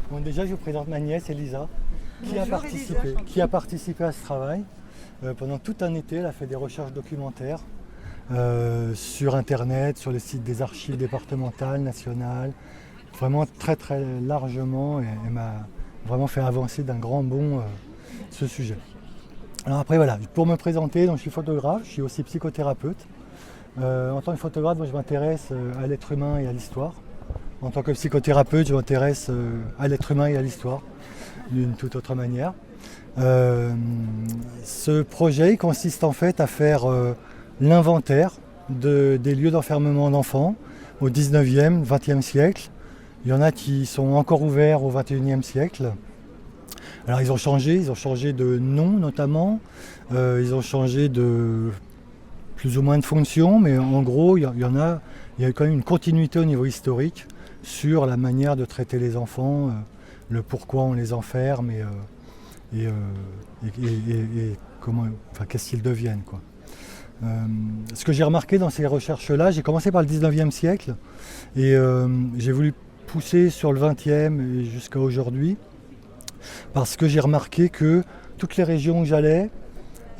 Bon, déjà, je vous présente ma nièce Elisa, Bonjour Elisa, qui a participé à ce travail. Pendant tout un été, elle a fait des recherches documentaires sur Internet, sur les sites des archives départementales, nationales, vraiment très très largement, et elle m'a vraiment fait avancer d'un grand bond ce sujet. Alors après voilà, pour me présenter, donc, je suis photographe, je suis aussi psychothérapeute. En tant que photographe, moi, je m'intéresse à l'être humain et à l'histoire. En tant que psychothérapeute, je m'intéresse à l'être humain et à l'histoire d'une toute autre manière. Ce projet consiste en fait à faire l'inventaire des lieux d'enfermement d'enfants au 19e, 20e siècle. Il y en a qui sont encore ouverts au 21e siècle. Alors ils ont changé de nom notamment, ils ont changé de plus ou moins de fonction, mais en gros il y a quand même une continuité au niveau historique sur la manière de traiter les enfants, le pourquoi on les enferme et comment, enfin, qu'est-ce qu'ils deviennent, quoi. Ce que j'ai remarqué dans ces recherches-là, j'ai commencé par le 19e siècle et j'ai voulu pousser sur le 20e et jusqu'à aujourd'hui parce que j'ai remarqué que toutes les régions où j'allais,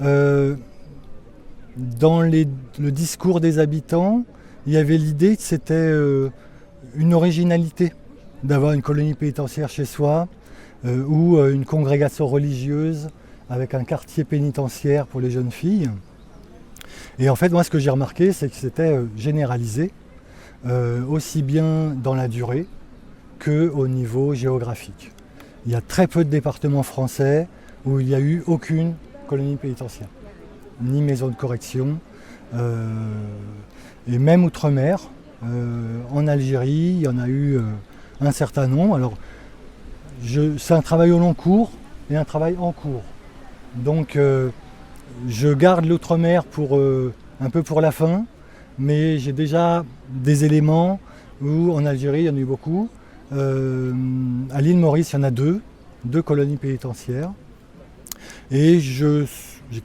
dans le discours des habitants, il y avait l'idée que c'était une originalité d'avoir une colonie pénitentiaire chez soi ou une congrégation religieuse avec un quartier pénitentiaire pour les jeunes filles. Et en fait, moi, ce que j'ai remarqué, c'est que c'était généralisé, aussi bien dans la durée qu'au niveau géographique. Il y a très peu de départements français où il n'y a eu aucune colonie pénitentiaire, ni maison de correction, et même outre-mer. En Algérie, il y en a eu un certain nombre. Alors, c'est un travail au long cours et un travail en cours. Donc, je garde l'outre-mer un peu pour la fin, mais j'ai déjà des éléments où en Algérie, il y en a eu beaucoup. À l'île Maurice, il y en a deux colonies pénitentiaires. Et j'ai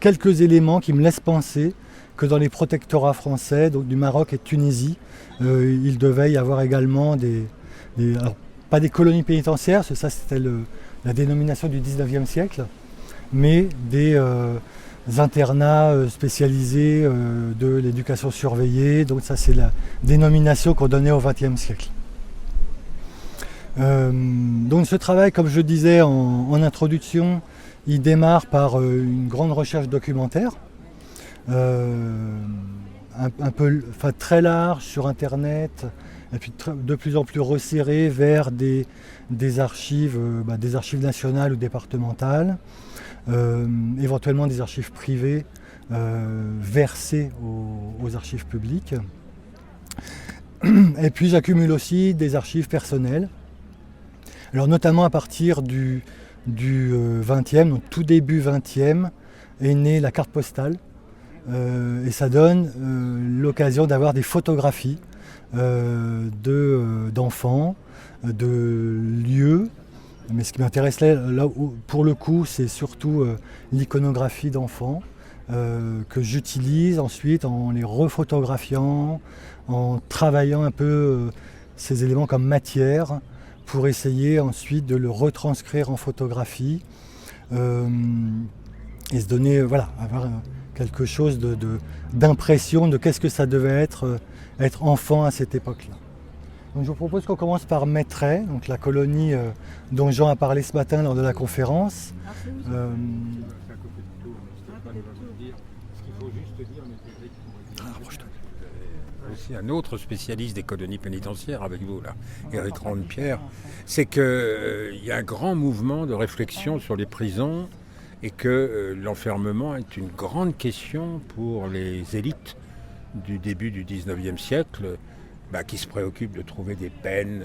quelques éléments qui me laissent penser que dans les protectorats français, donc du Maroc et de Tunisie, il devait y avoir également alors, pas des colonies pénitentiaires, parce que ça c'était la dénomination du 19e siècle, mais des internats spécialisés de l'éducation surveillée. Donc ça c'est la dénomination qu'on donnait au 20e siècle. Donc ce travail, comme je disais en introduction, il démarre par une grande recherche documentaire, très large sur Internet, et puis de plus en plus resserré vers des archives nationales ou départementales, éventuellement des archives privées versées aux archives publiques. Et puis j'accumule aussi des archives personnelles. Alors notamment à partir du 20e, donc tout début 20e, est née la carte postale. Et ça donne l'occasion d'avoir des photographies d'enfants, de lieux. Mais ce qui m'intéresse là pour le coup, c'est surtout l'iconographie d'enfants que j'utilise ensuite en les refotographiant, en travaillant un peu ces éléments comme matière, pour essayer ensuite de le retranscrire en photographie et se donner, avoir quelque chose d'impression de qu'est-ce que ça devait être enfant à cette époque-là. Donc je vous propose qu'on commence par Mettray, donc la colonie dont Jean a parlé ce matin lors de la conférence. Aussi un autre spécialiste des colonies pénitentiaires avec vous là, Éric Randepierre, c'est qu'il y a un grand mouvement de réflexion sur les prisons et que l'enfermement est une grande question pour les élites du début du 19e siècle, qui se préoccupent de trouver des peines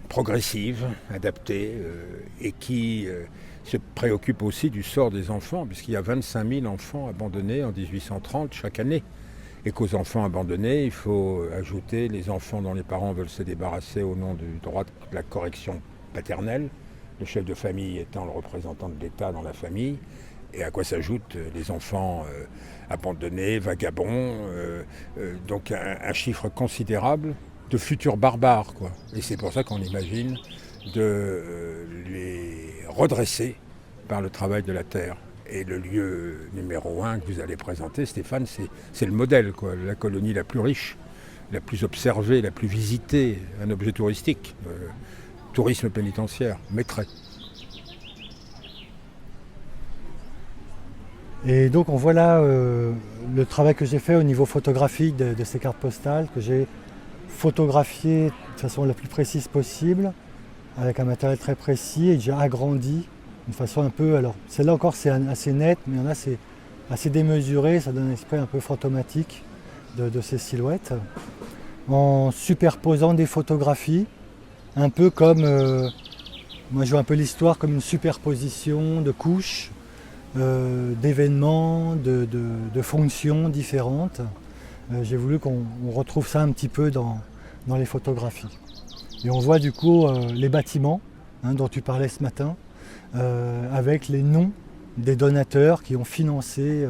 progressives, adaptées, et qui se préoccupent aussi du sort des enfants, puisqu'il y a 25 000 enfants abandonnés en 1830 chaque année. Et qu'aux enfants abandonnés, il faut ajouter les enfants dont les parents veulent se débarrasser au nom du droit de la correction paternelle, le chef de famille étant le représentant de l'État dans la famille, et à quoi s'ajoutent les enfants abandonnés, vagabonds, donc un chiffre considérable de futurs barbares, quoi. Et c'est pour ça qu'on imagine les redresser par le travail de la terre. Et le lieu numéro 1 que vous allez présenter, Stéphane, c'est le modèle, quoi. La colonie la plus riche, la plus observée, la plus visitée, un objet touristique, tourisme pénitentiaire, Mettray. Et donc on voit là le travail que j'ai fait au niveau photographique de ces cartes postales, que j'ai photographiées de façon la plus précise possible, avec un matériel très précis, et j'ai agrandi d'une façon un peu, alors celle-là encore c'est assez net, mais il y en a c'est assez démesuré, ça donne un esprit un peu fantomatique de ces silhouettes, en superposant des photographies, un peu comme, moi je vois un peu l'histoire comme une superposition de couches, d'événements, de fonctions différentes. J'ai voulu qu'on retrouve ça un petit peu dans les photographies. Et on voit du coup les bâtiments dont tu parlais ce matin, avec les noms des donateurs qui ont financé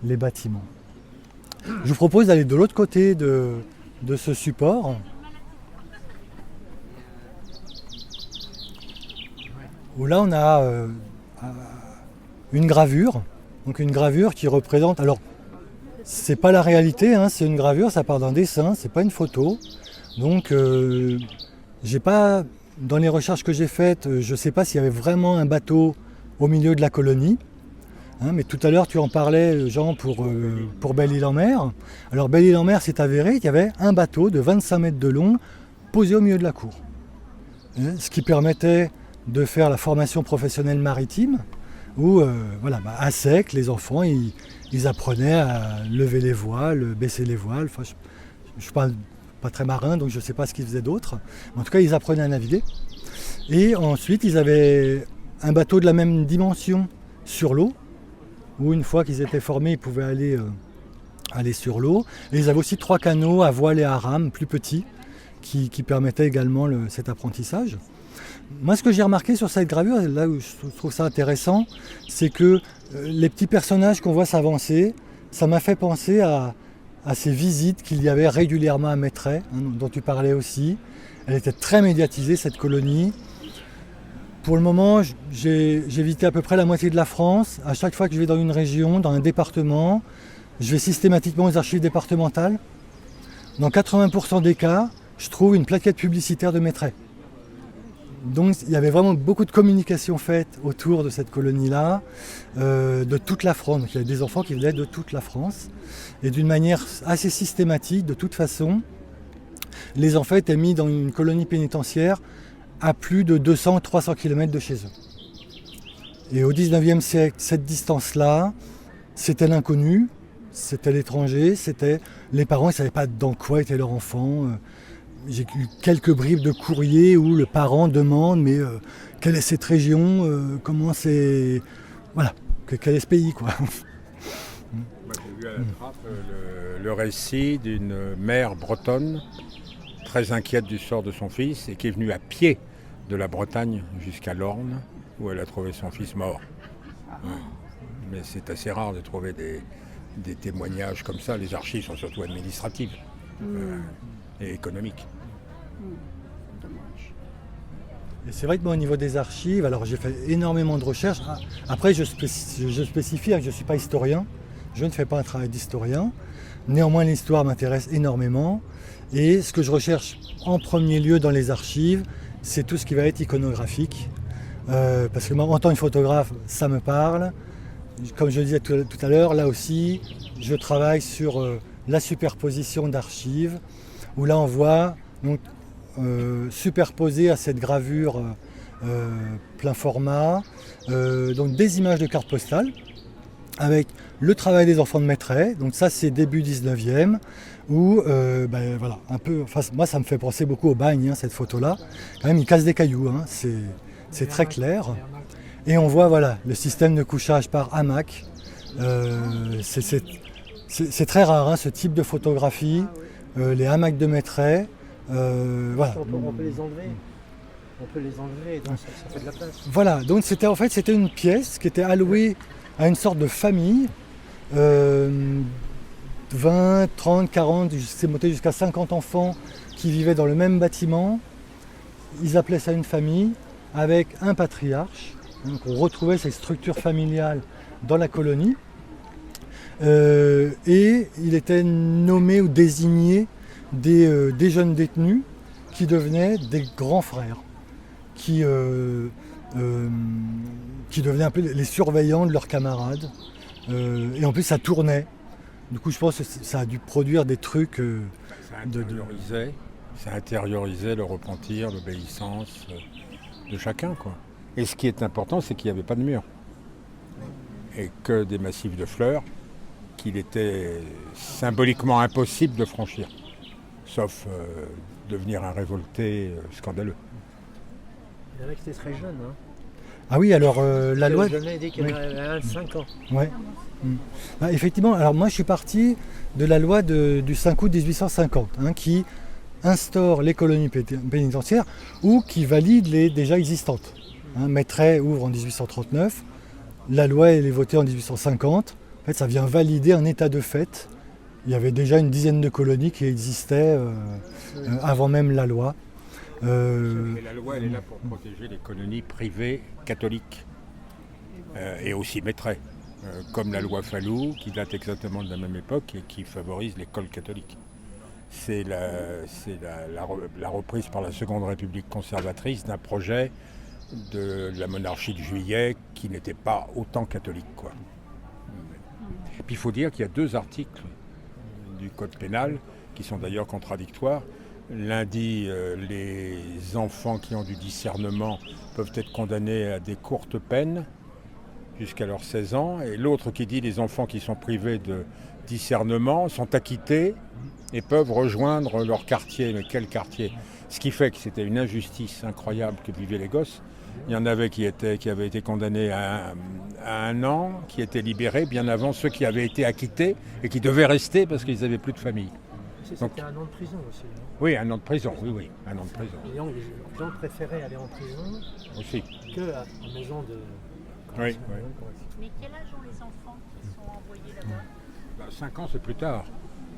les bâtiments. Je vous propose d'aller de l'autre côté de ce support, où là on a une gravure, donc une gravure qui représente, alors c'est pas la réalité, c'est une gravure, ça part d'un dessin, c'est pas une photo, donc j'ai pas, dans les recherches que j'ai faites, je sais pas s'il y avait vraiment un bateau au milieu de la colonie, mais tout à l'heure tu en parlais, Jean, pour Belle-Île-en-Mer. Alors Belle-Île-en-Mer, c'est avéré qu'il y avait un bateau de 25 mètres de long posé au milieu de la cour, ce qui permettait de faire la formation professionnelle maritime, où à sec, les enfants, ils apprenaient à lever les voiles, baisser les voiles. Enfin, je ne suis pas très marin, donc je ne sais pas ce qu'ils faisaient d'autre. En tout cas, ils apprenaient à naviguer. Et ensuite, ils avaient un bateau de la même dimension sur l'eau, où une fois qu'ils étaient formés, ils pouvaient aller sur l'eau. Et ils avaient aussi 3 canots à voile et à rame, plus petits, qui permettaient également cet apprentissage. Moi, ce que j'ai remarqué sur cette gravure, là où je trouve ça intéressant, c'est que les petits personnages qu'on voit s'avancer, ça m'a fait penser à ces visites qu'il y avait régulièrement à Mettray, dont tu parlais aussi. Elle était très médiatisée, cette colonie. Pour le moment, j'ai visité à peu près la moitié de la France. À chaque fois que je vais dans une région, dans un département, je vais systématiquement aux archives départementales. Dans 80% des cas, je trouve une plaquette publicitaire de Mettray. Donc il y avait vraiment beaucoup de communication faite autour de cette colonie-là, de toute la France. Donc il y avait des enfants qui venaient de toute la France. Et d'une manière assez systématique, de toute façon, les enfants étaient mis dans une colonie pénitentiaire à plus de 200-300 km de chez eux. Et au 19e siècle, cette distance-là, c'était l'inconnu, c'était l'étranger, c'était les parents, ils ne savaient pas dans quoi était leur enfant. J'ai eu quelques bribes de courrier où le parent demande mais quelle est cette région, comment c'est, voilà, quel est ce pays, quoi. Moi, j'ai vu à la trappe le récit d'une mère bretonne très inquiète du sort de son fils et qui est venue à pied de la Bretagne jusqu'à l'Orne où elle a trouvé son fils mort. Mais c'est assez rare de trouver des témoignages comme ça. Les archives sont surtout administratives et économiques. Et c'est vrai que moi, au niveau des archives, alors j'ai fait énormément de recherches. Après, je spécifie que je ne suis pas historien, je ne fais pas un travail d'historien. Néanmoins, l'histoire m'intéresse énormément. Et ce que je recherche en premier lieu dans les archives, c'est tout ce qui va être iconographique. Parce que moi, en tant que photographe, ça me parle. Comme je le disais tout à l'heure, là aussi, je travaille sur la superposition d'archives, où là on voit donc, superposé à cette gravure plein format, donc des images de cartes postales avec le travail des enfants de Mettray. Donc ça c'est début 19e où voilà, un peu, enfin, moi ça me fait penser beaucoup au bagne, cette photo-là. Quand même, ils cassent des cailloux, c'est très clair. Et on voit voilà, le système de couchage par hamac. C'est très rare ce type de photographie, les hamacs de Mettray. Voilà. On peut les enlever. On peut les enlever, donc ça fait de la place. Voilà, donc c'était une pièce qui était allouée à une sorte de famille. 20, 30, 40, c'est monté jusqu'à 50 enfants qui vivaient dans le même bâtiment. ils appelaient ça une famille avec un patriarche. Donc on retrouvait ces structures familiales dans la colonie. Et il était nommé ou désigné des jeunes détenus qui devenaient des grands frères, qui devenaient un peu les surveillants de leurs camarades. Et en plus ça tournait. Du coup je pense que ça a dû produire des trucs ça intériorisait le repentir, l'obéissance de chacun, quoi. Et ce qui est important, c'est qu'il n'y avait pas de mur. Et que des massifs de fleurs qu'il était symboliquement impossible de franchir. Sauf devenir un révolté scandaleux. Il y en a qui étaient très jeunes. Hein. Ah oui, alors la loi... Je l'ai dit qu'il y avait 5 ans. Ouais. Bah, effectivement, alors moi je suis parti de la loi du 5 août 1850 qui instaure les colonies pénitentiaires ou qui valide les déjà existantes. Mettray ouvre en 1839, la loi elle est votée en 1850. En fait, ça vient valider un état de fait. Il y avait déjà une dizaine de colonies qui existaient avant même la loi. Et la loi, elle est là pour protéger les colonies privées catholiques et aussi Mettray, comme la loi Fallou, qui date exactement de la même époque et qui favorise l'école catholique. C'est la reprise par la Seconde République conservatrice d'un projet de la monarchie de Juillet qui n'était pas autant catholique, quoi. Puis il faut dire qu'il y a 2 articles du Code pénal qui sont d'ailleurs contradictoires. L'un dit les enfants qui ont du discernement peuvent être condamnés à des courtes peines jusqu'à leurs 16 ans, et l'autre qui dit les enfants qui sont privés de discernement sont acquittés et peuvent rejoindre leur quartier. Mais quel quartier? Ce qui fait que c'était une injustice incroyable que vivaient les gosses. Il y en avait qui avaient été condamnés à 1 an, qui étaient libérés bien avant ceux qui avaient été acquittés et qui devaient rester parce qu'ils n'avaient plus de famille. C'était 1 an de prison aussi. Hein. Oui, 1 an de prison, oui, 1 an de prison. Et donc, les gens préféraient aller en prison aussi qu'en maison de... Oui. Mais quel âge ont les enfants qui sont envoyés là-bas? 5 ans, c'est plus tard.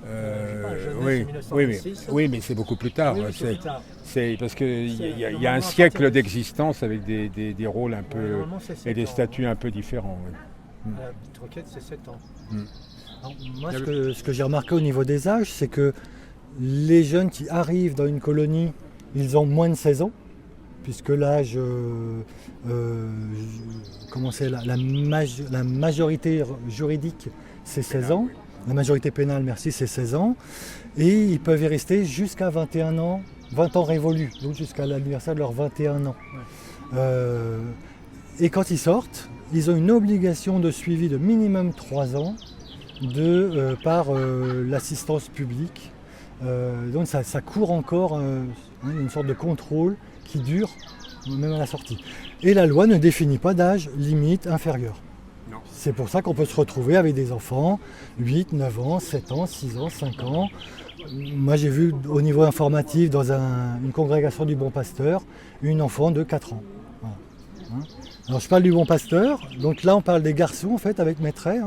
Jeunesse, 1906. Oui, mais c'est beaucoup plus tard. Oui, c'est plus tard. C'est parce qu'il y a un siècle d'existence avec des rôles un peu et des statuts un peu différents. Oui. La petite requête, c'est 7 ans. Alors, moi, ce que j'ai remarqué au niveau des âges, c'est que les jeunes qui arrivent dans une colonie, ils ont moins de 16 ans, puisque l'âge, la majorité juridique, c'est 16 ans. La majorité pénale, merci, c'est 16 ans. Et ils peuvent y rester jusqu'à 21 ans, 20 ans révolus, donc jusqu'à l'anniversaire de leurs 21 ans. Et quand ils sortent, ils ont une obligation de suivi de minimum 3 ans par l'assistance publique. Donc ça court encore une sorte de contrôle qui dure même à la sortie. Et la loi ne définit pas d'âge limite inférieur. Non. C'est pour ça qu'on peut se retrouver avec des enfants 8, 9 ans, 7 ans, 6 ans, 5 ans. Moi j'ai vu au niveau informatif dans une congrégation du Bon Pasteur, une enfant de 4 ans. Voilà. Alors je parle du Bon Pasteur, donc là on parle des garçons en fait avec Mettray.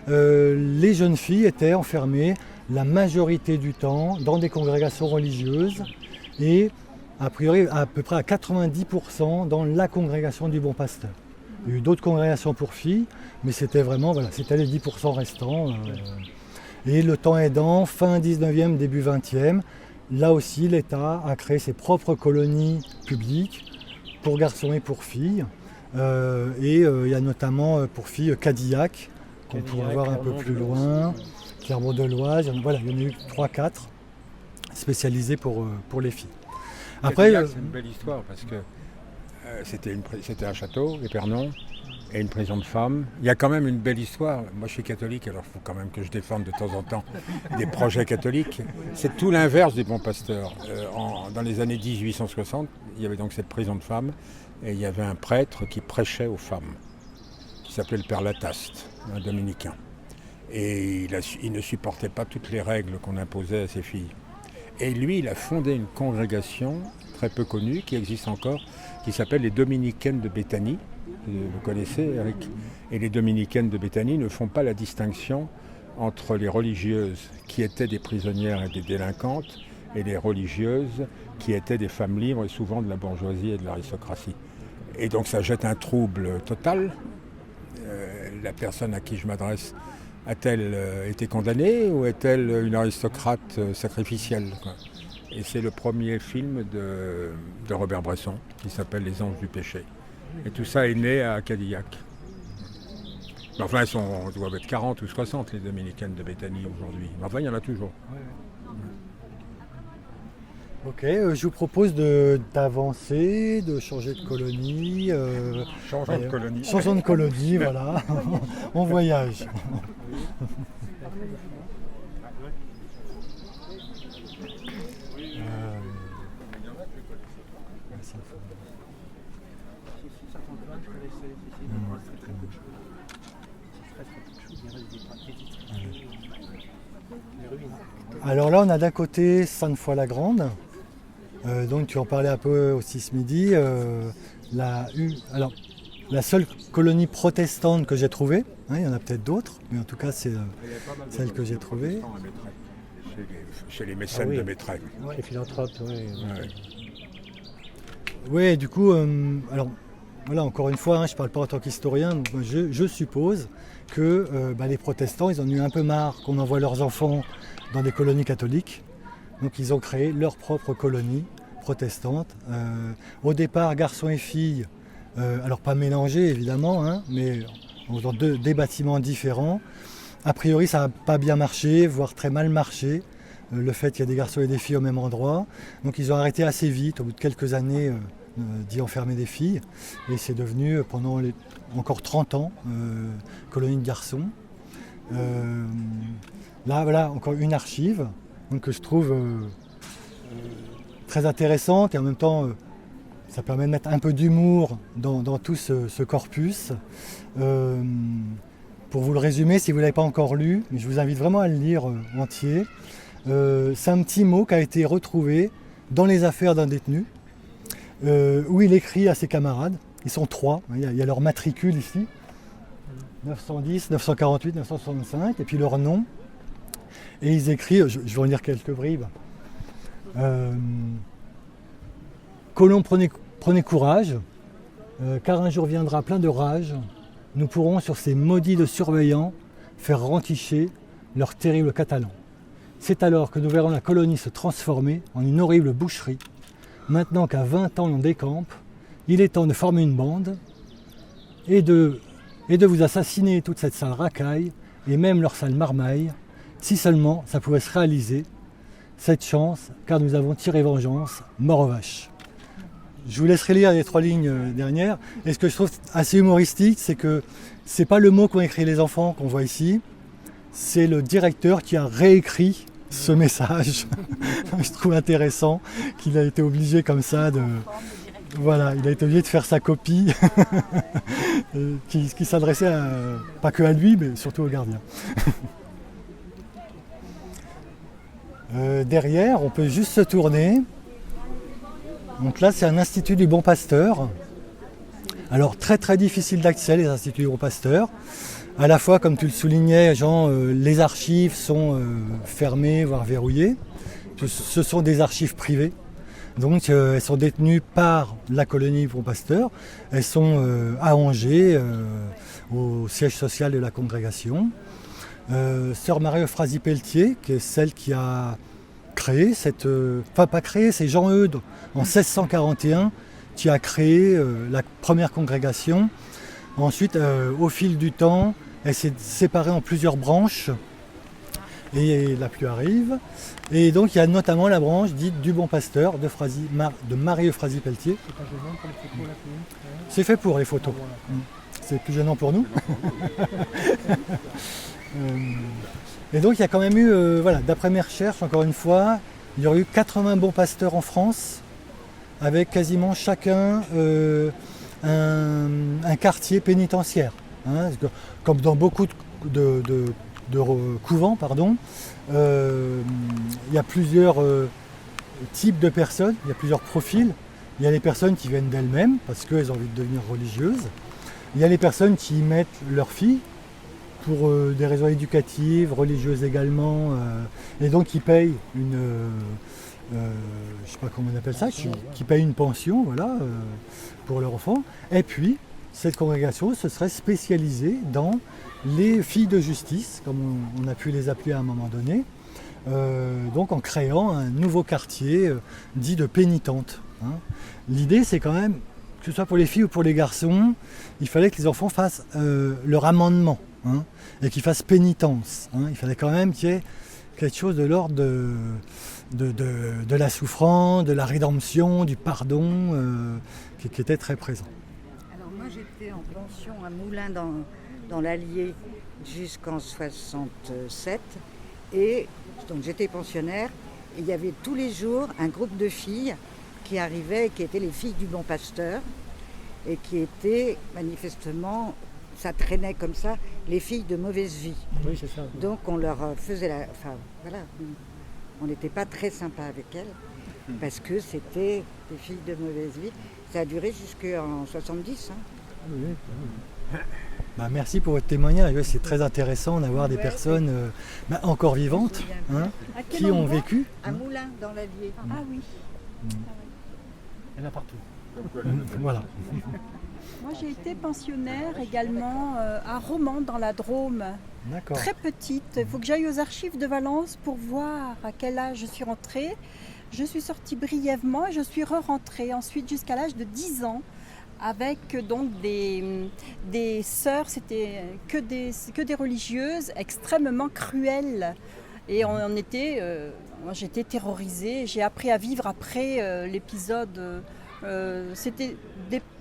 Les jeunes filles étaient enfermées la majorité du temps dans des congrégations religieuses et a priori à peu près à 90% dans la congrégation du Bon Pasteur. Il y a eu d'autres congrégations pour filles, mais c'était vraiment, c'était les 10% restants. Et le temps aidant, fin 19e, début 20e, là aussi l'État a créé ses propres colonies publiques pour garçons et pour filles. Il y a notamment pour filles Cadillac, qu'on pourrait voir un peu plus loin, Clermont-de-Loise, voilà, il y en a eu 3-4 spécialisés pour les filles. Après, c'est une belle histoire parce que c'était un château, Épernon, et une prison de femmes. Il y a quand même une belle histoire. Moi, je suis catholique, alors il faut quand même que je défende de temps en temps des projets catholiques. C'est tout l'inverse du Bon Pasteur. Dans les années 1860, il y avait donc cette prison de femmes, et il y avait un prêtre qui prêchait aux femmes, qui s'appelait le Père Lataste, un dominicain. Et il ne supportait pas toutes les règles qu'on imposait à ses filles. Et lui, il a fondé une congrégation très peu connue, qui existe encore, qui s'appelle les Dominicaines de Béthanie. Vous connaissez, Eric? Et les Dominicaines de Béthanie ne font pas la distinction entre les religieuses qui étaient des prisonnières et des délinquantes et les religieuses qui étaient des femmes libres et souvent de la bourgeoisie et de l'aristocratie. Et donc ça jette un trouble total. La personne à qui je m'adresse, a-t-elle été condamnée ou est-elle une aristocrate sacrificielle, quoi? Et c'est le premier film de Robert Bresson qui s'appelle Les Anges du péché. Et tout ça est né à Cadillac. Mais enfin, ils doivent être 40 ou 60 les Dominicaines de Béthanie aujourd'hui. Mais enfin, il y en a toujours. Ok, je vous propose d'avancer, de changer de colonie. Changeons de colonie. Changeons de colonie, voilà. On voyage. Alors là, on a d'un côté Sainte-Foy-la-Grande. Donc tu en parlais un peu aussi ce midi. La seule colonie protestante que j'ai trouvée, hein, il y en a peut-être d'autres, mais en tout cas c'est celle que j'ai trouvée. Chez les mécènes de Maitret. Les philanthropes, oui. Oui, du coup, alors voilà, encore une fois, hein, je ne parle pas en tant qu'historien, donc je suppose que les protestants, ils en ont eu un peu marre qu'on envoie leurs enfants dans des colonies catholiques. Donc ils ont créé leur propre colonie protestante. Au départ, garçons et filles, alors pas mélangés évidemment, hein, mais dans des bâtiments différents. A priori, ça n'a pas bien marché, voire très mal marché, le fait qu'il y ait des garçons et des filles au même endroit. Donc ils ont arrêté assez vite, au bout de quelques années, d'y enfermer des filles. Et c'est devenu, pendant encore 30 ans, colonie de garçons. Là, voilà, encore une archive donc, que je trouve très intéressante et en même temps, ça permet de mettre un peu d'humour dans tout ce corpus. Pour vous le résumer, si vous ne l'avez pas encore lu, mais je vous invite vraiment à le lire entier, c'est un petit mot qui a été retrouvé dans les affaires d'un détenu, où il écrit à ses camarades, ils sont 3, il y a leur matricule ici, 910, 948, 965, et puis leur nom, et ils écrivent, je vais en lire quelques bribes. Colomb, prenez courage, car un jour viendra plein de rage, nous pourrons sur ces maudits de surveillants faire renticher leurs terribles catalans. C'est alors que nous verrons la colonie se transformer en une horrible boucherie. Maintenant qu'à 20 ans on décampe, il est temps de former une bande et de vous assassiner toute cette sale racaille et même leur sale marmaille, si seulement ça pouvait se réaliser, cette chance, car nous avons tiré vengeance, mort aux vaches. Je vous laisserai lire les 3 lignes dernières. Et ce que je trouve assez humoristique, c'est que c'est pas le mot qu'ont écrit les enfants qu'on voit ici, c'est le directeur qui a réécrit ce message. Je trouve intéressant qu'il a été obligé comme ça de... Voilà, il a été obligé de faire sa copie qui s'adressait pas que à lui, mais surtout au gardien. Derrière, on peut juste se tourner. Donc là, c'est un institut du Bon Pasteur. Alors très très difficile d'accès, les instituts du Bon Pasteur. À la fois, comme tu le soulignais, Jean, les archives sont fermées, voire verrouillées. Ce sont des archives privées. Donc elles sont détenues par la colonie Bon Pasteur. Elles sont à Angers, au siège social de la congrégation. Sœur Marie-Euphrasie-Pelletier, qui est celle qui a créé cette... Enfin pas créé, c'est Jean Eudes en 1641 qui a créé la première congrégation. Ensuite, au fil du temps, elle s'est séparée en plusieurs branches et la pluie arrive. Et donc il y a notamment la branche dite du Bon Pasteur de Marie-Euphrasie-Pelletier. C'est pas gênant pour les photos là, C'est fait pour les photos. C'est plus gênant pour nous. Et donc il y a quand même eu, d'après mes recherches, encore une fois, il y aurait eu 80 bons pasteurs en France, avec quasiment chacun un quartier pénitentiaire. Hein, comme dans beaucoup de couvents, il y a plusieurs types de personnes, il y a plusieurs profils. Il y a les personnes qui viennent d'elles-mêmes parce qu'elles ont envie de devenir religieuses. Il y a les personnes qui y mettent leurs filles pour des raisons éducatives, religieuses également, et donc qui payent je ne sais pas comment on appelle ça, qui payent une pension, voilà, pour leur enfant. Et puis, cette congrégation se serait spécialisée dans les filles de justice, comme on a pu les appeler à un moment donné, donc en créant un nouveau quartier dit de pénitentes. Hein. L'idée, c'est quand même, que ce soit pour les filles ou pour les garçons, il fallait que les enfants fassent leur amendement, hein, et qu'ils fassent pénitence. Hein. Il fallait quand même qu'il y ait quelque chose de l'ordre de la souffrance, de la rédemption, du pardon, qui était très présent. Alors moi j'étais en pension à Moulins dans l'Allier jusqu'en 67 et donc j'étais pensionnaire et il y avait tous les jours un groupe de filles qui arrivaient, qui étaient les filles du Bon Pasteur et qui étaient manifestement, ça traînait comme ça, les filles de mauvaise vie. Oui, c'est ça. Donc on leur faisait on n'était pas très sympa avec elles parce que c'était des filles de mauvaise vie. Ça a duré jusqu'en 70. Hein. Bah, merci pour votre témoignage. Ouais, c'est très intéressant d'avoir des personnes encore vivantes, hein, qui ont vécu. À Moulins, dans l'Allier. Ah oui. Il y en a partout. Voilà. Moi, j'ai été pensionnaire également à Romans, dans la Drôme. D'accord. Très petite. Il faut que j'aille aux archives de Valence pour voir à quel âge je suis rentrée. Je suis sortie brièvement et je suis re-rentrée ensuite jusqu'à l'âge de 10 ans avec donc des sœurs, c'était que des religieuses extrêmement cruelles. Et moi j'étais terrorisée, j'ai appris à vivre après l'épisode. C'était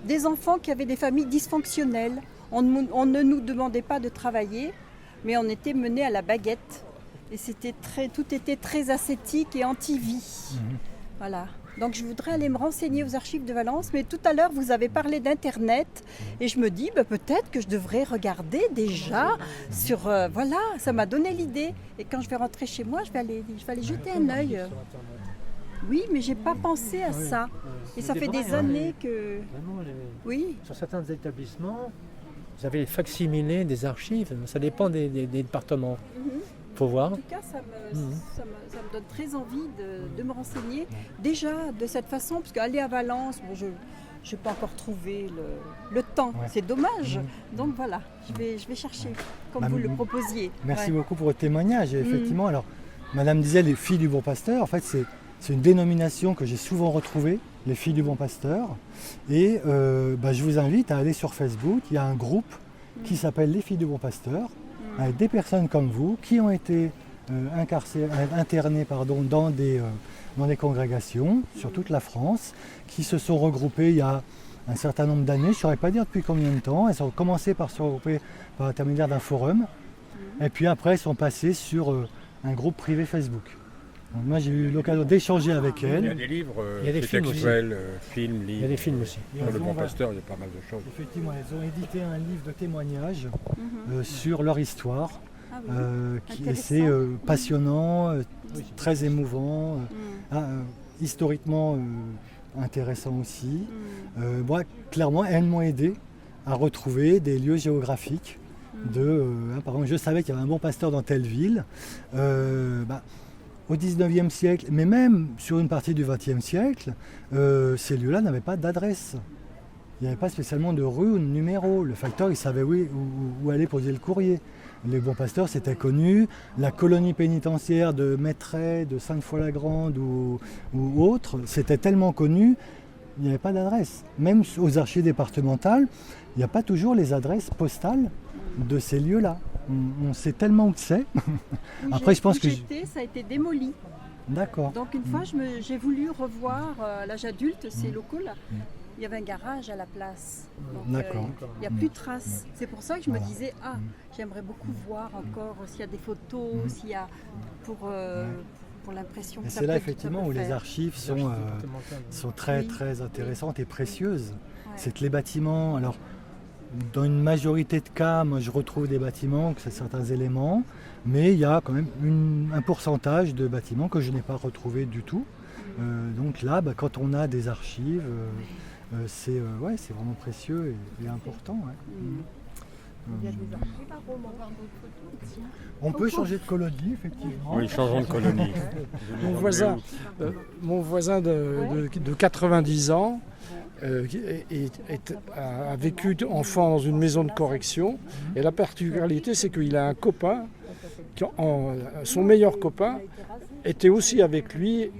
des enfants qui avaient des familles dysfonctionnelles. On ne nous demandait pas de travailler, mais on était menés à la baguette. Et tout était très ascétique et anti-vie. Voilà. Donc je voudrais aller me renseigner aux archives de Valence, mais tout à l'heure vous avez parlé d'Internet et je me dis peut-être que je devrais regarder déjà sur... voilà, ça m'a donné l'idée. Et quand je vais rentrer chez moi, je vais aller jeter un œil. Oui, mais j'ai pas pensé à ça. Et ça fait des années que... Vraiment, Oui. sur certains établissements, vous avez les facsimilés des archives, ça dépend des départements. Il faut voir. En tout cas, ça me donne très envie de me renseigner. Déjà, de cette façon, parce qu'aller à Valence, je n'ai pas encore trouvé le temps. Ouais. C'est dommage. Donc voilà, je vais chercher, comme vous le proposiez. Merci Ouais. beaucoup pour votre témoignage. Et effectivement, alors, Madame disait les filles du Bon Pasteur. En fait, c'est une dénomination que j'ai souvent retrouvée, les filles du Bon Pasteur. Et je vous invite à aller sur Facebook. Il y a un groupe qui s'appelle les filles du Bon Pasteur, avec des personnes comme vous qui ont été internées dans des congrégations sur toute la France, qui se sont regroupées il y a un certain nombre d'années, je ne saurais pas dire depuis combien de temps. Elles ont commencé par se regrouper par l'intermédiaire d'un forum, et puis après elles sont passées sur un groupe privé Facebook. Donc moi j'ai eu l'occasion d'échanger avec Il y a elles. des livres, Il y a des films textuels, films, livres. Il y a des films aussi. Sur le Bon Pasteur, il y a pas mal de choses. Effectivement, elles ont édité un livre de témoignages sur leur histoire. Ah oui. Et c'est passionnant, très émouvant, historiquement intéressant aussi. Moi, clairement, elles m'ont aidé à retrouver des lieux géographiques. Par exemple, je savais qu'il y avait un Bon Pasteur dans telle ville. Au 19e siècle, mais même sur une partie du 20e siècle, ces lieux-là n'avaient pas d'adresse. Il n'y avait pas spécialement de rue ou de numéro. Le facteur, il savait où aller poser le courrier. Les Bons Pasteurs, c'était connu. La colonie pénitentiaire de Mettray, de Sainte-Foy-la-Grande ou autre, c'était tellement connu, il n'y avait pas d'adresse. Même aux archives départementales, il n'y a pas toujours les adresses postales de ces lieux-là. On sait tellement où c'est. Après, je pense que... ça a été démoli. D'accord. Donc une fois, j'ai voulu revoir à l'âge adulte ces locaux là. Il y avait un garage à la place. Donc, D'accord. il n'y a plus de traces. C'est pour ça que je me disais, j'aimerais beaucoup voir encore s'il y a des photos, s'il y a pour l'impression que Et ça c'est là peut effectivement où les faire. archives sont très très intéressantes et précieuses. Ouais. C'est que les bâtiments, alors dans une majorité de cas, moi je retrouve des bâtiments, que c'est certains éléments, mais il y a quand même un pourcentage de bâtiments que je n'ai pas retrouvé du tout. Donc là, quand on a des archives, c'est vraiment précieux et important. Ouais. On peut changer de colonie, effectivement. Oui, changeons de colonie. Mon voisin de 90 ans a vécu enfant dans une maison de correction. Et la particularité, c'est qu'il a un copain, son meilleur copain était aussi avec lui.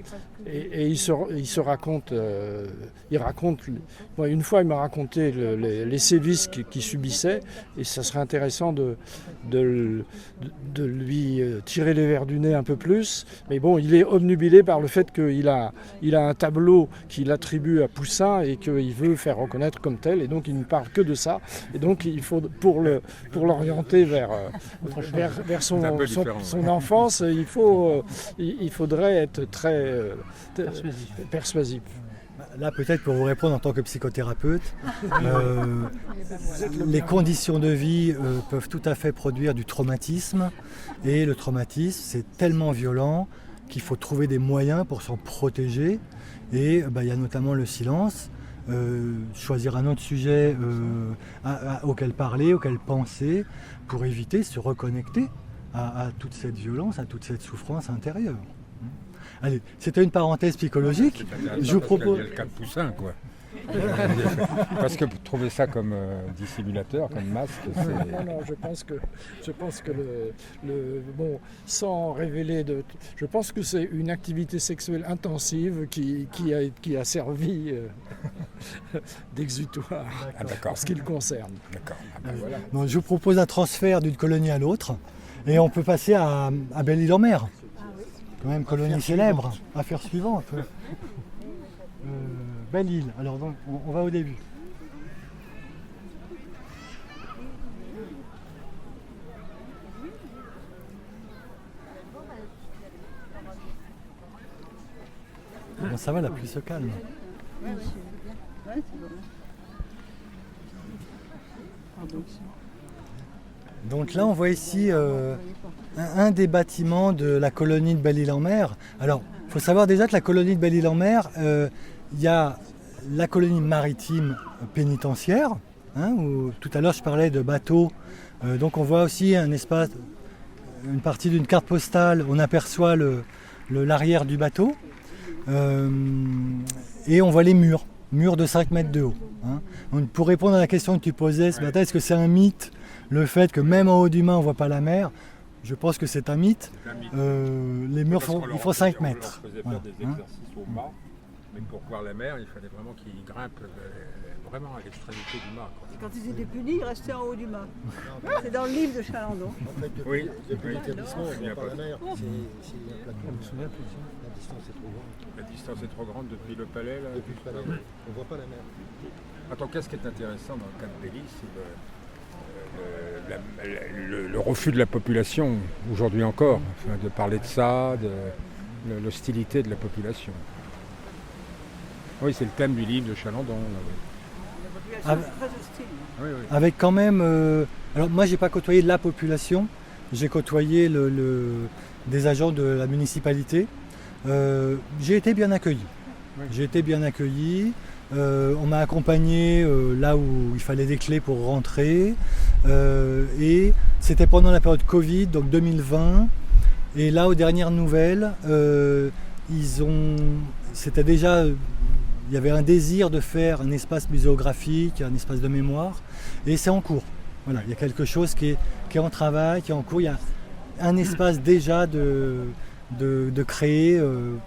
Et il se raconte, une fois il m'a raconté les sévices qu'il subissait, et ça serait intéressant de lui tirer les vers du nez un peu plus. Mais bon, il est obnubilé par le fait qu'il a un tableau qu'il attribue à Poussin et qu'il veut faire reconnaître comme tel, et donc il ne parle que de ça. Et donc il faut, pour l'orienter vers son enfance, il faudrait être très persuasif. Là, peut-être pour vous répondre en tant que psychothérapeute, les conditions de vie peuvent tout à fait produire du traumatisme. Et le traumatisme, c'est tellement violent qu'il faut trouver des moyens pour s'en protéger. Et il y a notamment le silence, choisir un autre sujet auquel parler, auquel penser, pour éviter de se reconnecter à toute cette violence, à toute cette souffrance intérieure. Allez, c'était une parenthèse psychologique. Je vous propose. Il y a le cas de Poussin, quoi. Parce que trouver ça comme dissimulateur, comme masque, c'est... Non, je pense que sans révéler je pense que c'est une activité sexuelle intensive qui a servi d'exutoire en ce qui le concerne. D'accord. Voilà. Donc, je vous propose un transfert d'une colonie à l'autre, et on peut passer à Belle-Île-en-Mer. Quand même colonie célèbre. Affaire suivante. Belle-Île. Alors donc on va au début. Bon, ça va, la pluie se calme. Donc là on voit ici un des bâtiments de la colonie de Belle-Île-en-Mer. Alors, il faut savoir déjà que la colonie de Belle-Île-en-Mer, il y a la colonie maritime pénitentiaire, où tout à l'heure je parlais de bateaux. Donc on voit aussi un espace, une partie d'une carte postale, on aperçoit l'arrière du bateau. Et on voit les murs de 5 mètres de haut. Donc, pour répondre à la question que tu posais ce matin, est-ce que c'est un mythe, le fait que même en haut du mât on ne voit pas la mer? Je pense que c'est un mythe. Les murs font 5 mètres. On leur faisait faire des exercices au mât, mais pour voir la mer, il fallait vraiment qu'ils grimpent vraiment à l'extrémité du mât. Et quand ils étaient punis, ils restaient en haut du mât. C'est dans le livre de Chalandon. En fait, depuis l'établissement, on ne voit pas la mer. C'est un plafond. Je me souviens plus. La distance est trop grande. La distance est trop grande depuis le palais là. Depuis le palais, on ne voit pas la mer. Attends, qu'est-ce qui est intéressant dans le cas de Belle-Île, c'est le refus de la population, aujourd'hui encore, de parler de ça, de l'hostilité de la population. Oui, c'est le thème du livre de Chalandon. Là, oui. Très hostile. Oui. Avec quand même... alors moi, j'ai pas côtoyé la population, j'ai côtoyé des agents de la municipalité. J'ai été bien accueilli. Oui. On m'a accompagné là où il fallait des clés pour rentrer. Et c'était pendant la période Covid, donc 2020. Et là, aux dernières nouvelles, c'était déjà... Il y avait un désir de faire un espace muséographique, un espace de mémoire, et c'est en cours. Voilà, il y a quelque chose qui est en travail, qui est en cours. Il y a un espace déjà de créer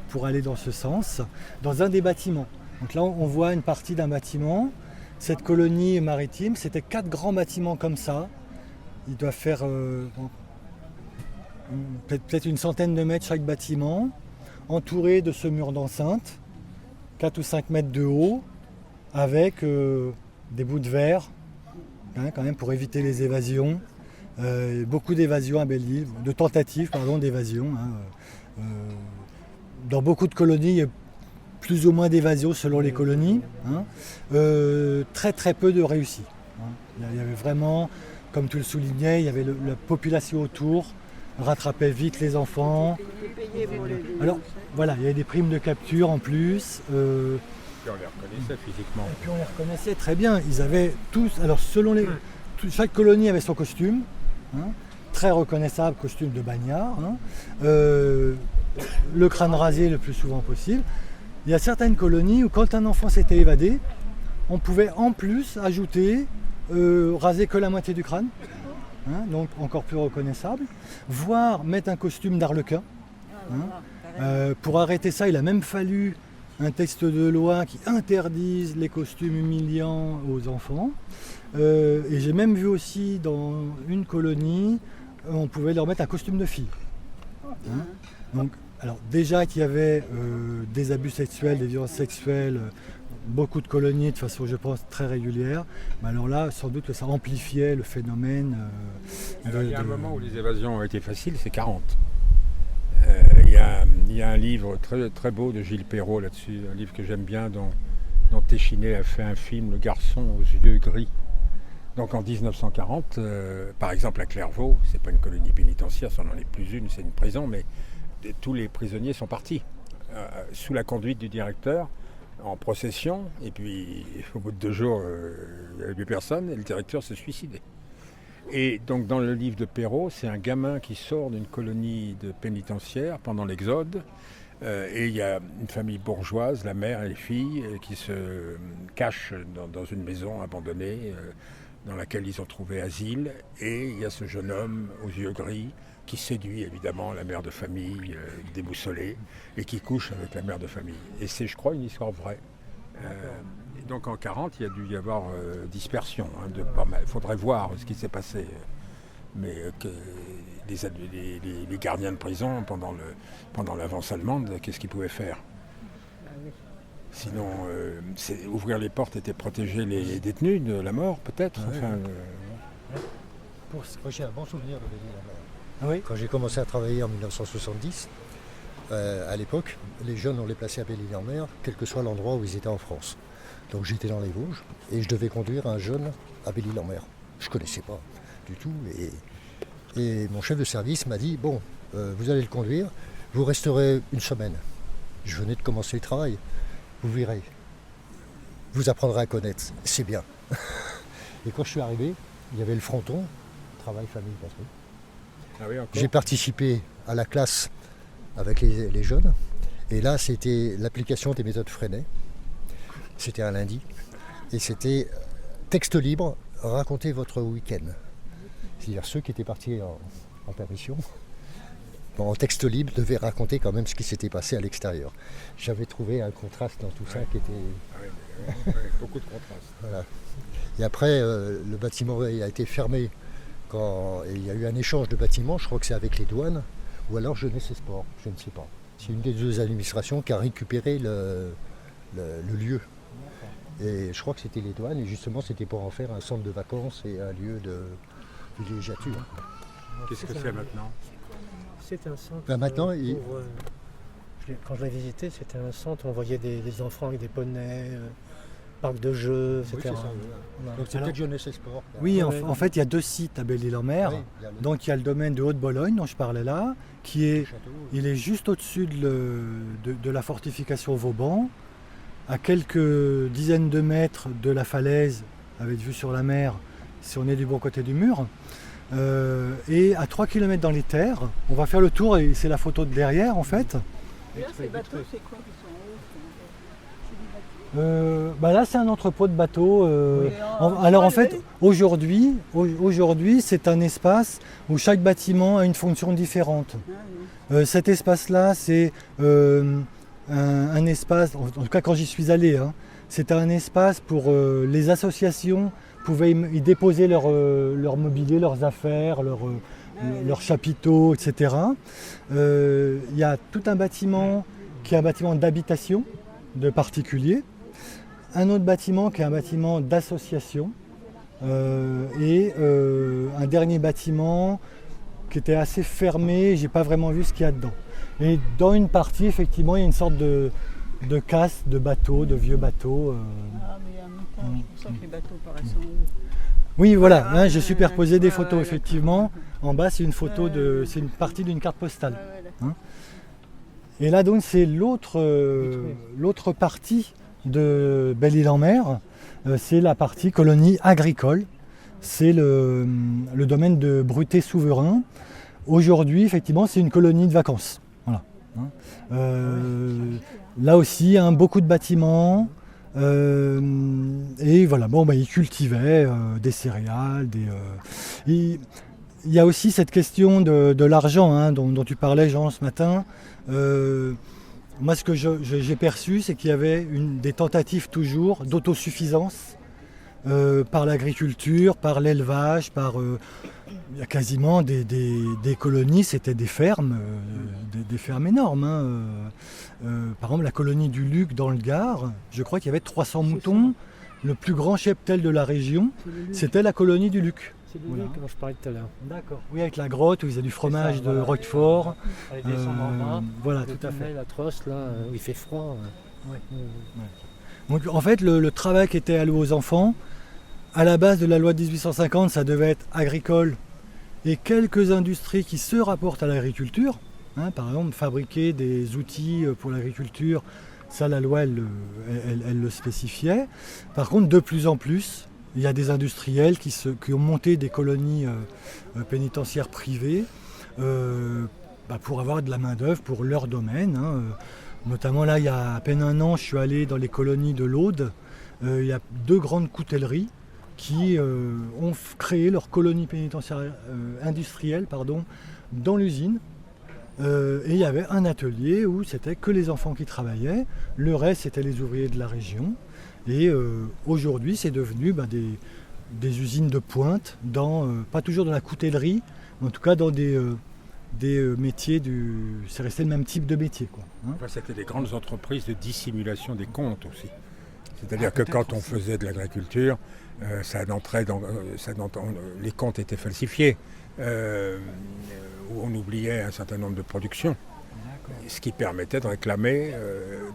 pour aller dans ce sens, dans un des bâtiments. Donc là, on voit une partie d'un bâtiment. Cette colonie maritime, c'était 4 grands bâtiments comme ça. Ils doivent faire peut-être une centaine de mètres chaque bâtiment, entourés de ce mur d'enceinte. 4 ou 5 mètres de haut, avec des bouts de verre, quand même pour éviter les évasions. Beaucoup d'évasions à Belle-Île, de tentatives d'évasion. Dans beaucoup de colonies, il y a plus ou moins d'évasions selon les colonies. Très très peu de réussites. Il y avait vraiment, comme tu le soulignais, il y avait la population autour, rattrapait vite les enfants. Alors voilà, il y avait des primes de capture en plus. Puis on les reconnaissait physiquement. Et puis on les reconnaissait très bien. Ils avaient tous, alors chaque colonie avait son costume, hein, très reconnaissable, costume de bagnard, hein, le crâne rasé le plus souvent possible. Il y a certaines colonies où quand un enfant s'était évadé, on pouvait en plus ajouter raser que la moitié du crâne, hein, donc encore plus reconnaissable, voire mettre un costume d'arlequin. Hein. Pour arrêter ça, il a même fallu un texte de loi qui interdise les costumes humiliants aux enfants. Et j'ai même vu aussi dans une colonie, on pouvait leur mettre un costume de fille. Hein. Donc, alors déjà qu'il y avait des abus sexuels, des violences sexuelles, beaucoup de colonies de façon, je pense, très régulière, mais alors là, sans doute que ça amplifiait le phénomène. Il y a un moment où les évasions ont été faciles, c'est 40. Il y a un livre très, très beau de Gilles Perrault là-dessus, un livre que j'aime bien, dont Téchiné a fait un film, Le garçon aux yeux gris. Donc en 1940, par exemple à Clairvaux, c'est pas une colonie pénitentiaire, ça n'en est plus une, c'est une prison, mais tous les prisonniers sont partis, sous la conduite du directeur, en procession, et puis au bout de 2 jours, il n'y avait plus personne, et le directeur s'est suicidé. Et donc dans le livre de Perrault, c'est un gamin qui sort d'une colonie de pénitentiaire pendant l'exode, et il y a une famille bourgeoise, la mère et les filles, qui se cachent dans une maison abandonnée, dans laquelle ils ont trouvé asile, et il y a ce jeune homme aux yeux gris qui séduit évidemment la mère de famille déboussolée et qui couche avec la mère de famille. Et c'est, je crois, une histoire vraie. Et donc en 40, il y a dû y avoir dispersion de pas mal. Il faudrait voir ce qui s'est passé. Mais que les gardiens de prison, pendant l'avance allemande, qu'est-ce qu'ils pouvaient faire ? Sinon, ouvrir les portes était protéger les détenus de la mort, peut-être. Moi, j'ai un bon souvenir de Belle-Île-en-Mer. Oui. Quand j'ai commencé à travailler en 1970, à l'époque, les jeunes, on les plaçait à Belle-Île-en-Mer, quel que soit l'endroit où ils étaient en France. Donc j'étais dans les Vosges et je devais conduire un jeune à Belle-Île-en-Mer. Je ne connaissais pas du tout. Et mon chef de service m'a dit, bon, vous allez le conduire, vous resterez 1 semaine. Je venais de commencer le travail. Vous verrez. Vous apprendrez à connaître. C'est bien. Et quand je suis arrivé, il y avait le fronton, travail, famille, patrie. Ah oui, j'ai participé à la classe avec les jeunes. Et là, c'était l'application des méthodes Freinet. C'était un lundi. Et c'était texte libre, racontez votre week-end. C'est-à-dire ceux qui étaient partis en permission, en texte libre, devaient raconter quand même ce qui s'était passé à l'extérieur. J'avais trouvé un contraste dans tout ça qui était... beaucoup de contrastes. Voilà. Et après, le bâtiment a été fermé quand il y a eu un échange de bâtiments, je crois que c'est avec les douanes, ou alors Jeunesse et Sport, je ne sais pas. C'est une des 2 administrations qui a récupéré le lieu. Et je crois que c'était les douanes, et justement c'était pour en faire un centre de vacances et un lieu de villégiature. Qu'est-ce que c'est maintenant ? C'est un centre. Maintenant, quand je l'ai visité, c'était un centre où on voyait des enfants avec des poneys, parc de jeux, etc. Oui, c'est ça, voilà. Donc c'est peut-être Jeunesse et Sport. Oui, en fait, il y a 2 sites à Belle-Île-en-Mer. Oui, Donc il y a le domaine de Haute-Bologne dont je parlais là, il est juste au-dessus de la fortification Vauban, à quelques dizaines de mètres de la falaise, avec vue sur la mer, si on est du bon côté du mur. Et à 3 km dans les terres, on va faire le tour, et c'est la photo de derrière en fait. Et là, ces bateaux, c'est quoi qui sont Là c'est un entrepôt de bateaux. Alors en fait aujourd'hui c'est un espace où chaque bâtiment a une fonction différente. Cet espace-là c'est un espace, en tout cas quand j'y suis allé, hein, c'était un espace pour les associations pouvaient y déposer leur mobilier, leurs affaires, leurs chapiteaux, etc. Il y a tout un bâtiment qui est un bâtiment d'habitation de particuliers, un autre bâtiment qui est un bâtiment d'association et un dernier bâtiment qui était assez fermé, j'ai pas vraiment vu ce qu'il y a dedans. Et dans une partie, effectivement, il y a une sorte de casse de bateaux, de vieux bateaux. Ah, mais il y a un montage, c'est pour ça que les bateaux paraissent en haut. Oui, voilà, j'ai superposé des photos, effectivement. En bas, c'est une photo c'est une partie d'une carte postale. Hein. Et là, donc, c'est l'autre partie de Belle-Île-en-Mer. C'est la partie colonie agricole. c'est le domaine de Bruté-Souverain. Aujourd'hui, effectivement, c'est une colonie de vacances. Voilà. Là aussi, beaucoup de bâtiments. Et voilà, ils cultivaient des céréales. Il y a aussi cette question de l'argent dont tu parlais, Jean, ce matin. Moi, ce que j'ai perçu, c'est qu'il y avait des tentatives toujours d'autosuffisance par l'agriculture, par l'élevage, il y a quasiment des colonies, c'était des fermes, des fermes énormes. Par exemple, la colonie du Luc dans le Gard, je crois qu'il y avait 300 moutons. Le plus grand cheptel de la région, c'était la colonie du Luc. C'est le Luc dont je parlais tout à l'heure. D'accord. Oui, avec la grotte où ils avaient du fromage de Roquefort. Avec des cendres en bas. Voilà, tout à fait. La trosse, là, où il fait froid. Ouais. Donc, en fait, le travail qui était alloué aux enfants, à la base de la loi de 1850, ça devait être agricole et quelques industries qui se rapportent à l'agriculture. Par exemple, fabriquer des outils pour l'agriculture, ça, la loi, elle le spécifiait. Par contre, de plus en plus, il y a des industriels qui ont monté des colonies pénitentiaires privées pour avoir de la main-d'œuvre pour leur domaine. Notamment là, il y a à peine un an, je suis allé dans les colonies de l'Aude. Il y a 2 grandes coutelleries qui ont créé leur colonie pénitentiaire industrielle dans l'usine. Et il y avait un atelier où c'était que les enfants qui travaillaient. Le reste, c'était les ouvriers de la région. Et aujourd'hui, c'est devenu des usines de pointe, pas toujours dans la coutellerie, mais en tout cas dans des métiers c'est resté le même type de métier. C'était des grandes entreprises de dissimulation des comptes aussi. C'est-à-dire que quand on faisait de l'agriculture, les comptes étaient falsifiés. Où on oubliait un certain nombre de productions. Ce qui permettait de réclamer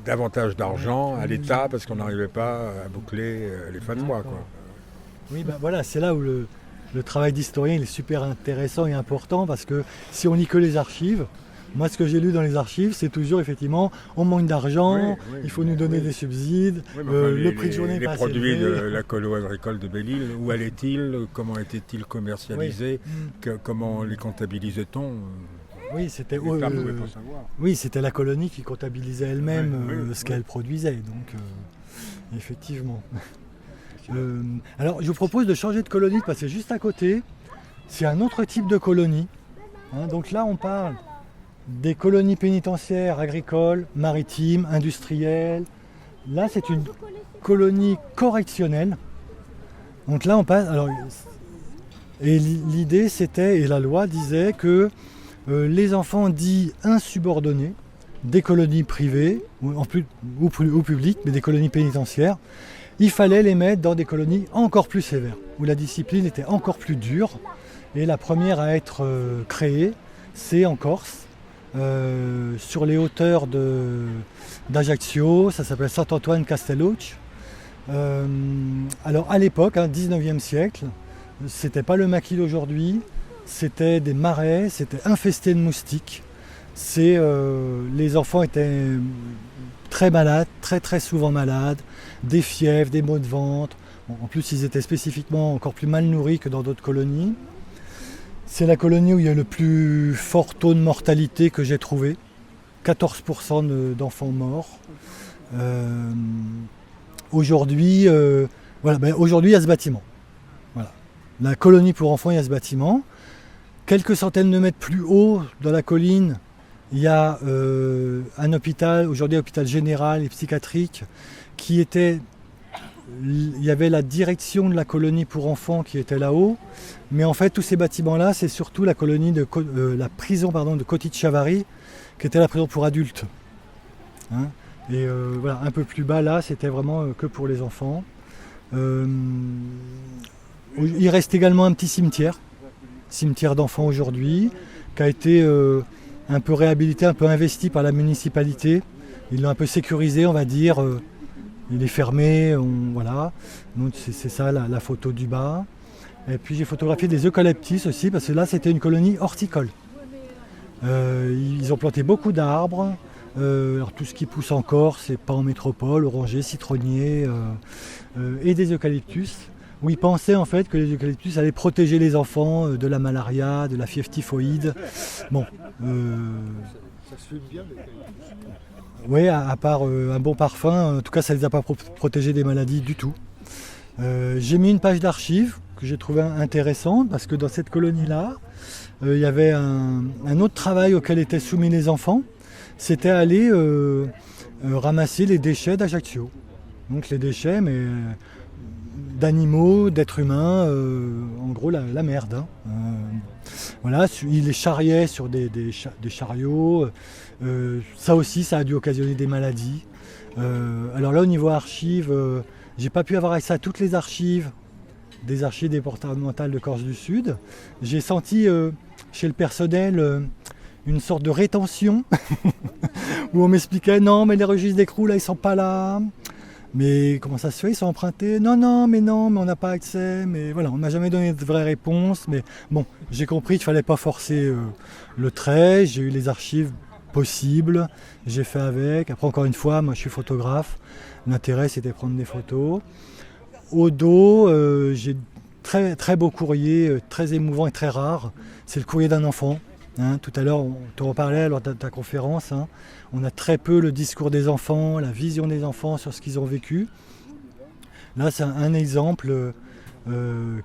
davantage d'argent à l'État parce qu'on n'arrivait pas à boucler les fins de mois. Oui, voilà, c'est là où le travail d'historien il est super intéressant et important parce que si on lit que les archives, moi ce que j'ai lu dans les archives, c'est toujours effectivement on manque d'argent, il faut nous donner des subsides, le prix de journée n'est pas assez élevé. Les produits de la colo agricole de Belle-Île, où allaient-ils, comment étaient-ils commercialisés, comment les comptabilisait-on Oui, c'était c'était la colonie qui comptabilisait elle-même ce qu'elle produisait, donc effectivement. Alors je vous propose de changer de colonie, de passer juste à côté. C'est un autre type de colonie. Donc là on parle des colonies pénitentiaires agricoles, maritimes, industrielles. Là c'est une colonie correctionnelle. Donc là on passe. Et l'idée c'était, et la loi disait que les enfants dits insubordonnés des colonies privées, ou publiques, mais des colonies pénitentiaires, il fallait les mettre dans des colonies encore plus sévères, où la discipline était encore plus dure. Et la première à être créée, c'est en Corse, sur les hauteurs d'Ajaccio, ça s'appelle Saint-Antoine-Castelluccio. Alors à l'époque, 19e siècle, c'était pas le maquis d'aujourd'hui, c'était des marais, c'était infesté de moustiques. Les enfants étaient très malades, très très souvent malades, des fièvres, des maux de ventre. En plus, ils étaient spécifiquement encore plus mal nourris que dans d'autres colonies. C'est la colonie où il y a le plus fort taux de mortalité que j'ai trouvé. 14% d'enfants morts. Aujourd'hui, aujourd'hui, il y a ce bâtiment. Voilà. La colonie pour enfants, il y a ce bâtiment. Quelques centaines de mètres plus haut, dans la colline, il y a un hôpital, aujourd'hui un hôpital général et psychiatrique, il y avait la direction de la colonie pour enfants qui était là-haut, mais en fait tous ces bâtiments-là, c'est surtout la prison de Cotic-Chavarri, qui était la prison pour adultes. Et un peu plus bas là, c'était vraiment que pour les enfants. Il reste également un petit cimetière d'enfants aujourd'hui, qui a été un peu réhabilité, un peu investi par la municipalité. Ils l'ont un peu sécurisé, on va dire. Il est fermé, voilà. Donc c'est ça la photo du bas. Et puis j'ai photographié des eucalyptus aussi, parce que là c'était une colonie horticole. Ils ont planté beaucoup d'arbres. Alors tout ce qui pousse en Corse, c'est pas en métropole, orangers, citronniers et des eucalyptus. où ils pensaient en fait que les eucalyptus allaient protéger les enfants de la malaria, de la fièvre typhoïde. Bon, Ça se fume bien l'eucalyptus. oui, à part un bon parfum, en tout cas ça ne les a pas protégés des maladies du tout. J'ai mis une page d'archives que j'ai trouvé intéressante parce que dans cette colonie-là, il y avait un autre travail auquel étaient soumis les enfants, c'était aller ramasser les déchets d'Ajaccio. Donc les déchets, mais d'animaux, d'êtres humains, en gros la merde. Hein. Voilà, il les charriait sur des chariots. Ça aussi, ça a dû occasionner des maladies. Alors là, au niveau archives, j'ai pas pu avoir accès à toutes les archives des archives départementales de Corse du Sud. J'ai senti chez le personnel une sorte de rétention où on m'expliquait non, mais les registres d'écrou là, ils sont pas là. Mais comment ça se fait? Ils sont empruntés? Non, mais on n'a pas accès. Mais voilà, on m'a jamais donné de vraie réponse. Mais bon, j'ai compris qu'il fallait pas forcer le trait. J'ai eu les archives possibles. J'ai fait avec. Après, encore une fois, moi, je suis photographe. L'intérêt, c'était de prendre des photos. Au dos, j'ai très, très beau courrier, très émouvant et très rare. C'est le courrier d'un enfant. Hein, tout à l'heure, on te reparlait lors de ta conférence. Hein, on a très peu le discours des enfants, la vision des enfants sur ce qu'ils ont vécu. Là, c'est un exemple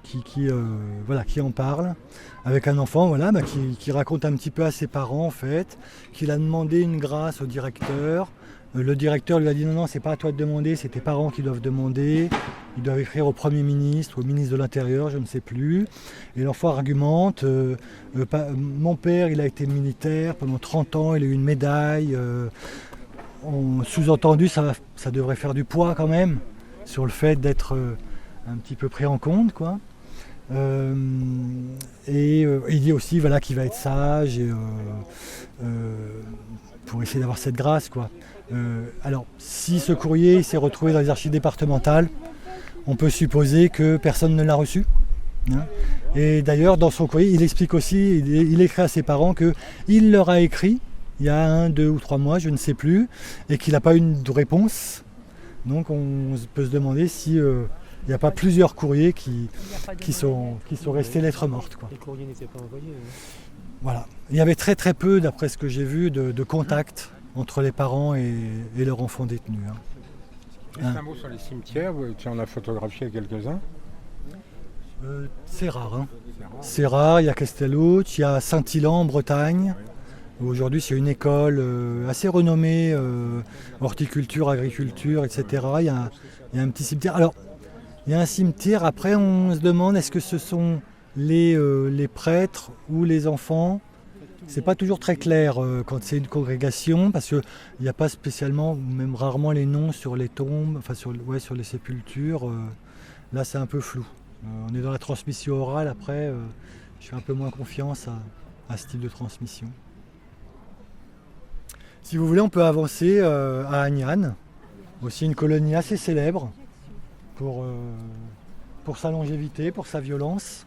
qui en parle, avec un enfant voilà, qui raconte un petit peu à ses parents, en fait, qu'il a demandé une grâce au directeur. Le directeur lui a dit non, c'est pas à toi de demander, c'est tes parents qui doivent demander. Ils doivent écrire au Premier ministre, au ministre de l'Intérieur, je ne sais plus. Et l'enfant argumente, mon père, il a été militaire pendant 30 ans, il a eu une médaille. Sous-entendu, ça devrait faire du poids quand même, sur le fait d'être un petit peu pris en compte, quoi. Il dit aussi voilà, qu'il va être sage et, pour essayer d'avoir cette grâce, quoi. Alors, si ce courrier s'est retrouvé dans les archives départementales, on peut supposer que personne ne l'a reçu. Hein. Et d'ailleurs, dans son courrier, il explique aussi, il écrit à ses parents qu'il leur a écrit il y a 1, 2 ou 3 mois, je ne sais plus, et qu'il n'a pas eu de réponse. Donc on peut se demander si il n'y a pas plusieurs courriers qui sont restés lettres mortes, quoi. Les courriers n'étaient pas envoyés. Voilà. Il y avait très très peu, d'après ce que j'ai vu, de contact entre les parents et leurs enfants détenus. Hein. Juste un mot sur les cimetières, tu en as photographié quelques-uns? C'est rare. Hein. C'est rare, il y a Castellucci, il y a Saint-Ilan en Bretagne. Aujourd'hui, c'est une école assez renommée, horticulture, agriculture, etc. Il y a un petit cimetière. Alors, il y a un cimetière, après on se demande est-ce que ce sont les prêtres ou les enfants. C'est pas toujours très clair quand c'est une congrégation, parce qu'il n'y a pas spécialement, ou même rarement les noms sur les tombes, enfin sur les sépultures. Là, c'est un peu flou. On est dans la transmission orale, après, je fais un peu moins confiance à ce type de transmission. Si vous voulez, on peut avancer à Agnan, aussi une colonie assez célèbre pour sa longévité, pour sa violence.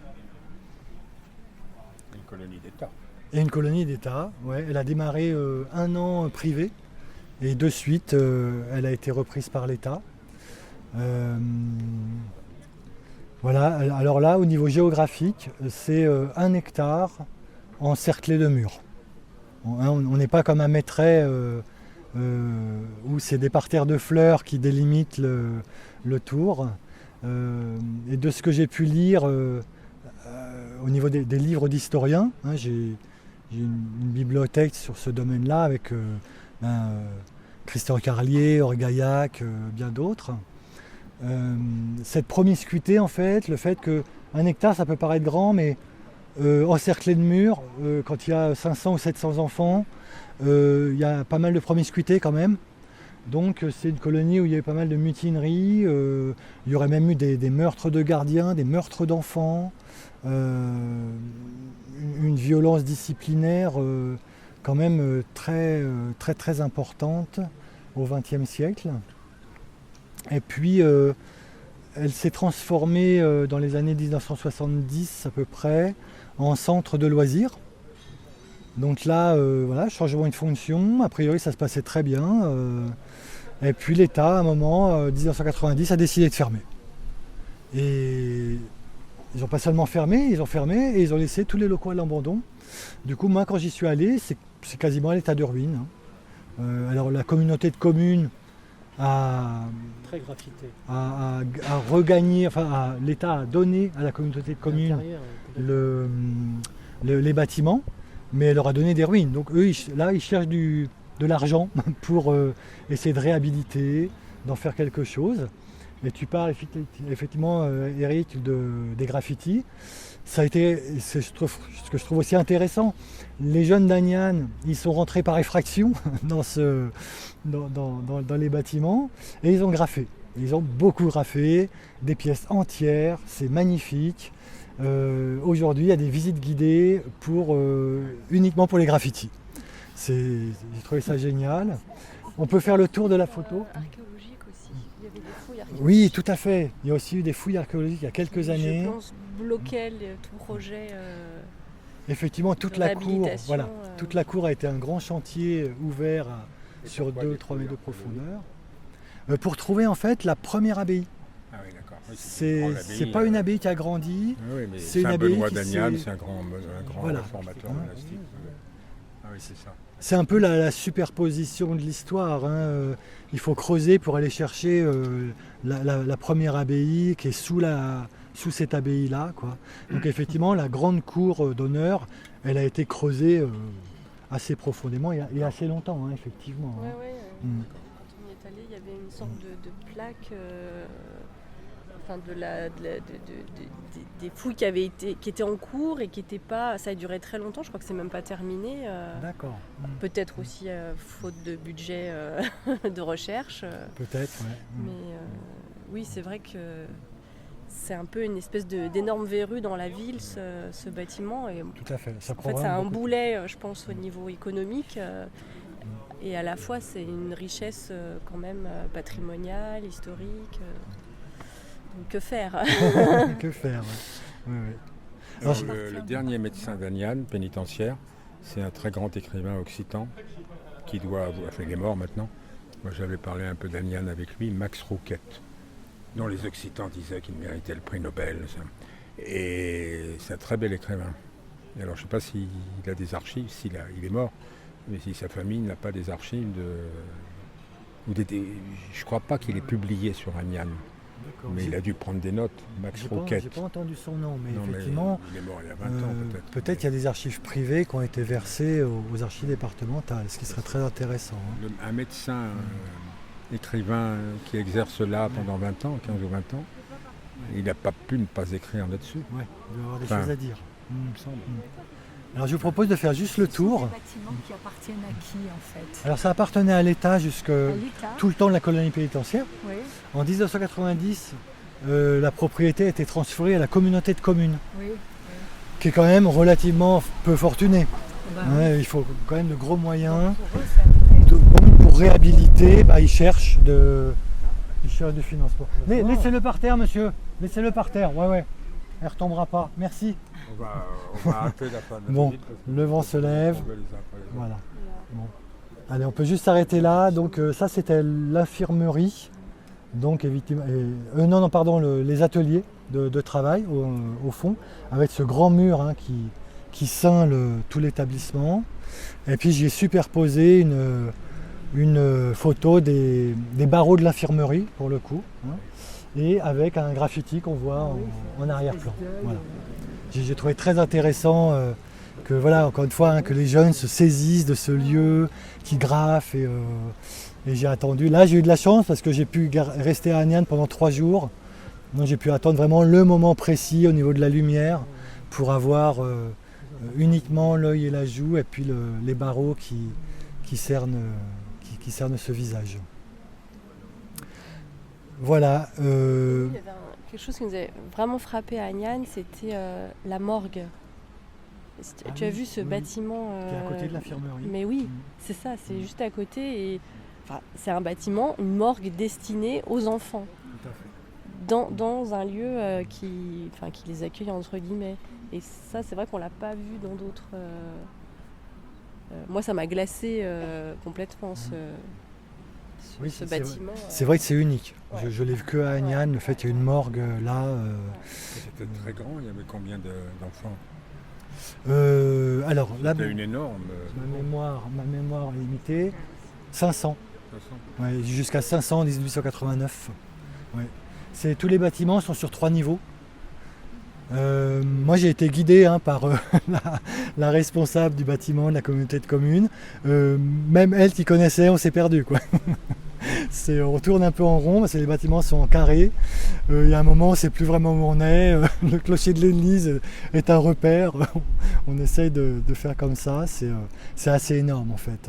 Une colonie d'État. Et une colonie d'État, ouais. Elle a démarré 1 an privé et de suite elle a été reprise par l'État. Voilà, alors là au niveau géographique, c'est 1 hectare encerclé de murs. On n'est pas comme à Mettray où c'est des parterres de fleurs qui délimitent le tour. Et de ce que j'ai pu lire au niveau des livres d'historiens, hein, j'ai une bibliothèque sur ce domaine-là avec Christian Carlier, Orgaillac, bien d'autres. Cette promiscuité, en fait, le fait qu'un hectare, ça peut paraître grand, mais encerclé de murs, quand il y a 500 ou 700 enfants, il y a pas mal de promiscuité quand même. Donc c'est une colonie où il y avait pas mal de mutineries, il y aurait même eu des meurtres de gardiens, des meurtres d'enfants, une violence disciplinaire quand même très importante au XXe siècle. Et puis elle s'est transformée dans les années 1970 à peu près en centre de loisirs. Donc là, voilà, changement de fonction, a priori ça se passait très bien. Et puis l'État, à un moment, 1990, a décidé de fermer. Et ils ont pas seulement fermé, ils ont fermé et ils ont laissé tous les locaux à l'abandon. Du coup, moi, quand j'y suis allé, c'est quasiment à l'état de ruine, hein. Alors, la communauté de communes a Très graffité. regagné, enfin, l'État a donné à la communauté de communes L'intérieur, peut-être. les bâtiments, mais elle leur a donné des ruines. Donc eux, ils cherchent de l'argent pour essayer de réhabiliter, d'en faire quelque chose. Et tu parles effectivement, Eric, des graffitis. Ça a été, ce que je trouve aussi intéressant, les jeunes d'Aniane, ils sont rentrés par effraction dans les bâtiments et ils ont graffé. Ils ont beaucoup graffé, des pièces entières, c'est magnifique. Aujourd'hui, il y a des visites guidées uniquement pour les graffitis. J'ai trouvé ça génial. On peut faire le tour de la photo. Archéologique aussi. Il y avait des fouilles archéologiques. Oui, tout à fait. Il y a aussi eu des fouilles archéologiques il y a quelques années. Je pense bloquer tout projet. Effectivement, toute de la cour, réhabilitation, voilà, toute la cour a été un grand chantier ouvert sur 2-3 mètres de profondeur pour trouver en fait la première abbaye. Ah oui, d'accord. Oui, C'est pas une abbaye qui a grandi. Oui, mais c'est une abbaye Saint-Benoît qui d'Aniane, s'est- c'est un grand Voilà. réformateur Hein. monastique. Ah oui, c'est ça. C'est un peu la superposition de l'histoire, hein. Il faut creuser pour aller chercher la première abbaye qui est sous cette abbaye-là, quoi. Donc effectivement, la grande cour d'honneur, elle a été creusée assez profondément et assez longtemps, hein, effectivement. Ouais, Hein. ouais. Mm. Quand on y est allé, il y avait une sorte de plaque, enfin des fouilles qui étaient en cours et qui n'étaient pas. Ça a duré très longtemps. Je crois que c'est même pas terminé. D'accord. Peut-être aussi faute de budget de recherche. Peut-être, ouais. Mm. Mais oui, c'est vrai que c'est un peu une espèce d'énorme verrue dans la ville, ce bâtiment. Et Tout à fait. Ça en prend fait, c'est vraiment un beaucoup de- boulet, je pense, au niveau économique. Et à la fois, c'est une richesse quand même patrimoniale, historique. Donc, que faire? Que faire, ouais. Ouais, ouais. Alors, Alors, le dernier médecin d'Aniane, pénitentiaire, c'est un très grand écrivain occitan qui il est mort maintenant. Moi, j'avais parlé un peu d'Aniane avec lui, Max Rouquette, dont les Occitans disaient qu'il méritait le prix Nobel. Ça. Et c'est un très bel écrivain. Et alors, je ne sais pas s'il a des archives, il est mort, mais si sa famille n'a pas des archives je ne crois pas qu'il ait publié sur Aniane. D'accord. Mais il a dû prendre des notes, Max J'ai Rouquette. pas entendu son nom, mais Non, mais effectivement, il est mort il y a 20 ans peut-être. peut-être qu'il y a des archives privées qui ont été versées aux archives départementales, ce qui serait très intéressant. Hein. Un médecin écrivain qui exerce là pendant 20 ans, 15 ou 20 ans, il n'a pas pu ne pas écrire là-dessus. Ouais, il doit y avoir des Enfin, choses à dire. il me semble. Alors je vous propose de faire juste le tour. Des bâtiments qui appartiennent à qui en fait? Alors ça appartenait à l'État jusque À l'État? tout le temps de la colonie pénitentiaire. Oui, En 1990, la propriété a été transférée à la communauté de communes, oui. qui est quand même relativement peu fortunée. Bah, Ouais, il faut quand même de gros moyens. pour eux, ça me fait- Donc pour réhabiliter, ils cherchent du financement. Laissez-le par terre, monsieur. Laissez-le par terre. Ouais, ouais. Elle ne retombera pas. Merci. On va arrêter la fin de la Bon, visite parce que le vent se lève. on veut les uns après les autres. Voilà. Bon. Allez, on peut juste s'arrêter là. Donc ça, c'était l'infirmerie. Donc évidemment, les ateliers de travail au fond, avec ce grand mur hein, qui ceint tout l'établissement. Et puis j'y ai superposé une photo des barreaux de l'infirmerie pour le coup, hein, et avec un graffiti qu'on voit en arrière-plan. Voilà. J'ai trouvé très intéressant que voilà, encore une fois, hein, que les jeunes se saisissent de ce lieu, qui graffent et j'ai attendu. Là, j'ai eu de la chance parce que j'ai pu rester à Aniane pendant 3 jours. Donc j'ai pu attendre vraiment le moment précis au niveau de la lumière pour avoir uniquement l'œil et la joue et puis les barreaux qui cernent ce visage. Voilà. Il y avait quelque chose qui nous avait vraiment frappé à Aniane, c'était la morgue. Tu as vu ce bâtiment Qui est à côté de l'infirmerie. Mais oui, c'est ça, c'est juste à côté. Et, c'est un bâtiment, une morgue destinée aux enfants. Tout à fait. Dans un lieu qui les accueille entre guillemets. Et ça, c'est vrai qu'on l'a pas vu dans d'autres. Moi, ça m'a glacé complètement sur Oui, ce c'est bâtiment. C'est vrai que c'est unique. Ouais. Je l'ai vu que à Agnan, le fait qu'il y ait une morgue là. C'était très grand, il y avait combien d'enfants? Alors là, C'était une énorme. ma mémoire est limitée. 500. 500. Ouais, jusqu'à 500 en 1889. Ouais. Tous les bâtiments sont sur 3 niveaux. Moi j'ai été guidé par la responsable du bâtiment de la communauté de communes. Même elle qui connaissait, on s'est perdu quoi. On tourne un peu en rond parce que les bâtiments sont en carré. Il y a un moment on ne sait plus vraiment où on est. Le clocher de l'église est un repère. On essaye de faire comme ça. C'est assez énorme en fait.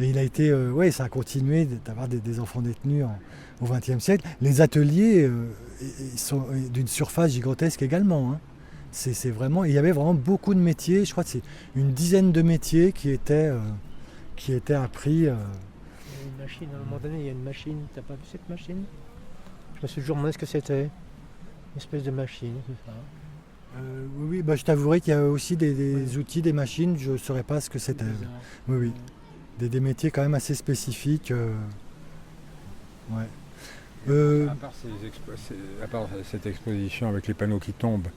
Et il a été, ça a continué d'avoir des enfants détenus au XXe siècle. Les ateliers ils sont d'une surface gigantesque également. Hein. C'est vraiment, il y avait vraiment beaucoup de métiers. Je crois que c'est une dizaine de métiers qui étaient appris. Il y a une machine, à un moment donné, il y a une machine. T'as pas vu cette machine? Je me suis toujours demandé ce que c'était. Une espèce de machine, c'est ça. Oui, je t'avouerai qu'il y a aussi des outils, des machines, je ne saurais pas ce que c'était. Oui. Des métiers quand même assez spécifiques. Ouais. À part cette exposition avec les panneaux qui tombent,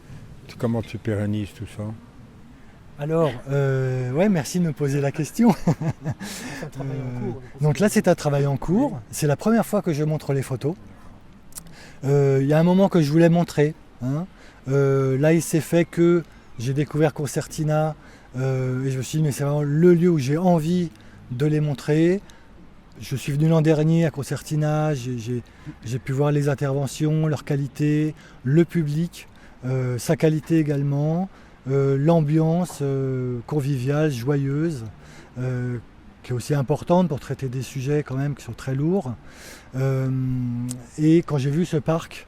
comment tu pérennises tout ça? Alors, merci de me poser la question. C'est un travail en cours. Donc là, c'est un travail en cours. C'est la première fois que je montre les photos. Il y a un moment que je voulais montrer. Là, il s'est fait que j'ai découvert Concertina et je me suis dit, mais c'est vraiment le lieu où j'ai envie de les montrer. Je suis venu l'an dernier à Concertina, j'ai pu voir les interventions, leur qualité, le public, sa qualité également, l'ambiance conviviale, joyeuse, qui est aussi importante pour traiter des sujets quand même qui sont très lourds. Et quand j'ai vu ce parc,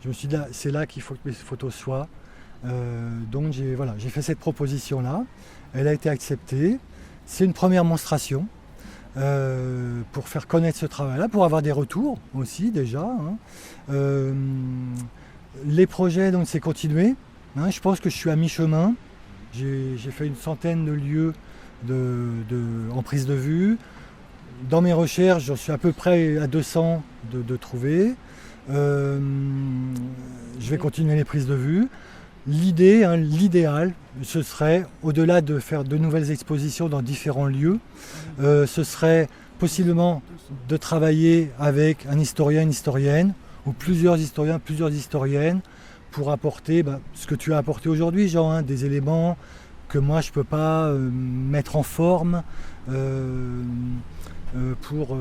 je me suis dit, c'est là qu'il faut que mes photos soient. Donc j'ai fait cette proposition-là, elle a été acceptée. C'est une première monstration. Pour faire connaître ce travail-là, pour avoir des retours aussi déjà. Les projets, donc c'est continuer. Je pense que je suis à mi-chemin. J'ai fait une centaine de lieux en prise de vue. Dans mes recherches, j'en suis à peu près à 200 de trouver. Je vais continuer les prises de vue. L'idéal, ce serait, au-delà de faire de nouvelles expositions dans différents lieux, ce serait possiblement de travailler avec un historien, une historienne, ou plusieurs historiens, plusieurs historiennes, pour apporter ce que tu as apporté aujourd'hui, Jean, des éléments que moi je ne peux pas mettre en forme pour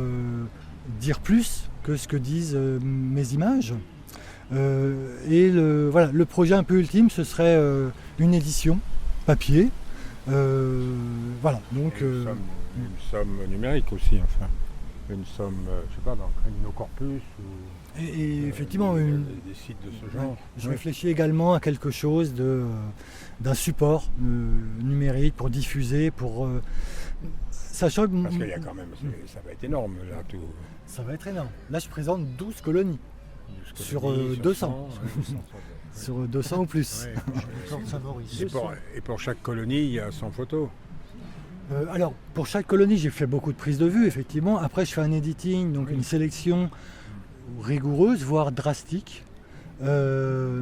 dire plus que ce que disent mes images. Le projet un peu ultime, ce serait une édition papier. Donc une somme numérique aussi, enfin. Une somme, je sais pas, dans Criminal Corpus ou et effectivement, des sites de ce genre. Je réfléchis également à quelque chose d'un support numérique pour diffuser, sachant que... Parce qu'il y a quand même, ça va être énorme là tout. Ça va être énorme. Là je présente 12 colonies. Sur 200. Sur 200 ou plus. Et pour chaque colonie, il y a 100 photos. Alors, pour chaque colonie, j'ai fait beaucoup de prises de vue, effectivement. Après, je fais un editing, donc une sélection rigoureuse, voire drastique. Je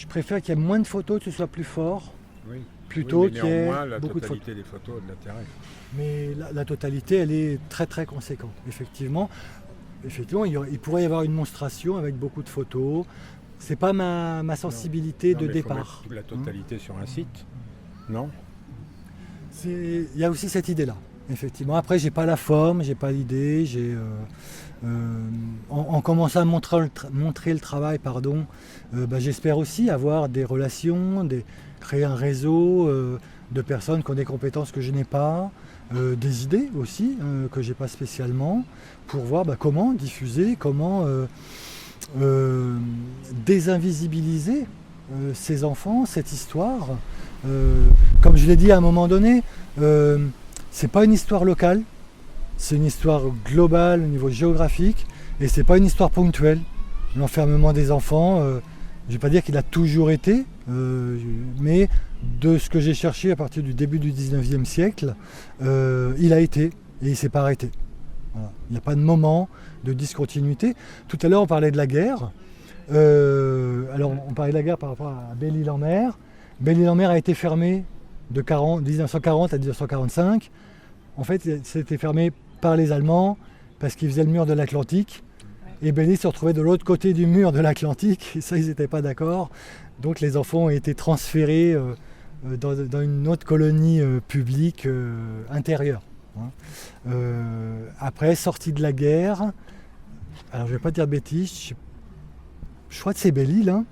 préfère qu'il y ait moins de photos, que ce soit plus fort, plutôt qu'il y ait beaucoup de photos. La totalité des photos a de l'intérêt. Mais la totalité, elle est très très conséquente, effectivement. Effectivement, il pourrait y avoir une monstration avec beaucoup de photos. C'est pas ma sensibilité de départ. La totalité sur un site, non? Il y a aussi cette idée-là, effectivement. Après, j'ai pas la forme, j'ai pas l'idée. En commençant à montrer le travail, j'espère aussi avoir des relations, créer un réseau de personnes qui ont des compétences que je n'ai pas. Des idées aussi que j'ai pas spécialement pour voir comment diffuser, comment désinvisibiliser ces enfants, cette histoire. Comme je l'ai dit à un moment donné, c'est pas une histoire locale, c'est une histoire globale au niveau géographique et c'est pas une histoire ponctuelle. L'enfermement des enfants, je vais pas dire qu'il a toujours été, mais de ce que j'ai cherché à partir du début du 19e siècle, il a été et il ne s'est pas arrêté. Voilà. Il n'y a pas de moment de discontinuité. Tout à l'heure, on parlait de la guerre. Alors, on parlait de la guerre par rapport à Belle-Île-en-Mer. Belle-Île-en-Mer a été fermée de 1940 à 1945. En fait, c'était fermé par les Allemands parce qu'ils faisaient le mur de l'Atlantique. Et Belle-Île se retrouvait de l'autre côté du mur de l'Atlantique. Et ça, ils n'étaient pas d'accord. Donc, les enfants ont été transférés dans une autre colonie publique intérieure. Après, sortie de la guerre, alors je ne vais pas dire bêtises, je crois que c'est Belle-Île, hein,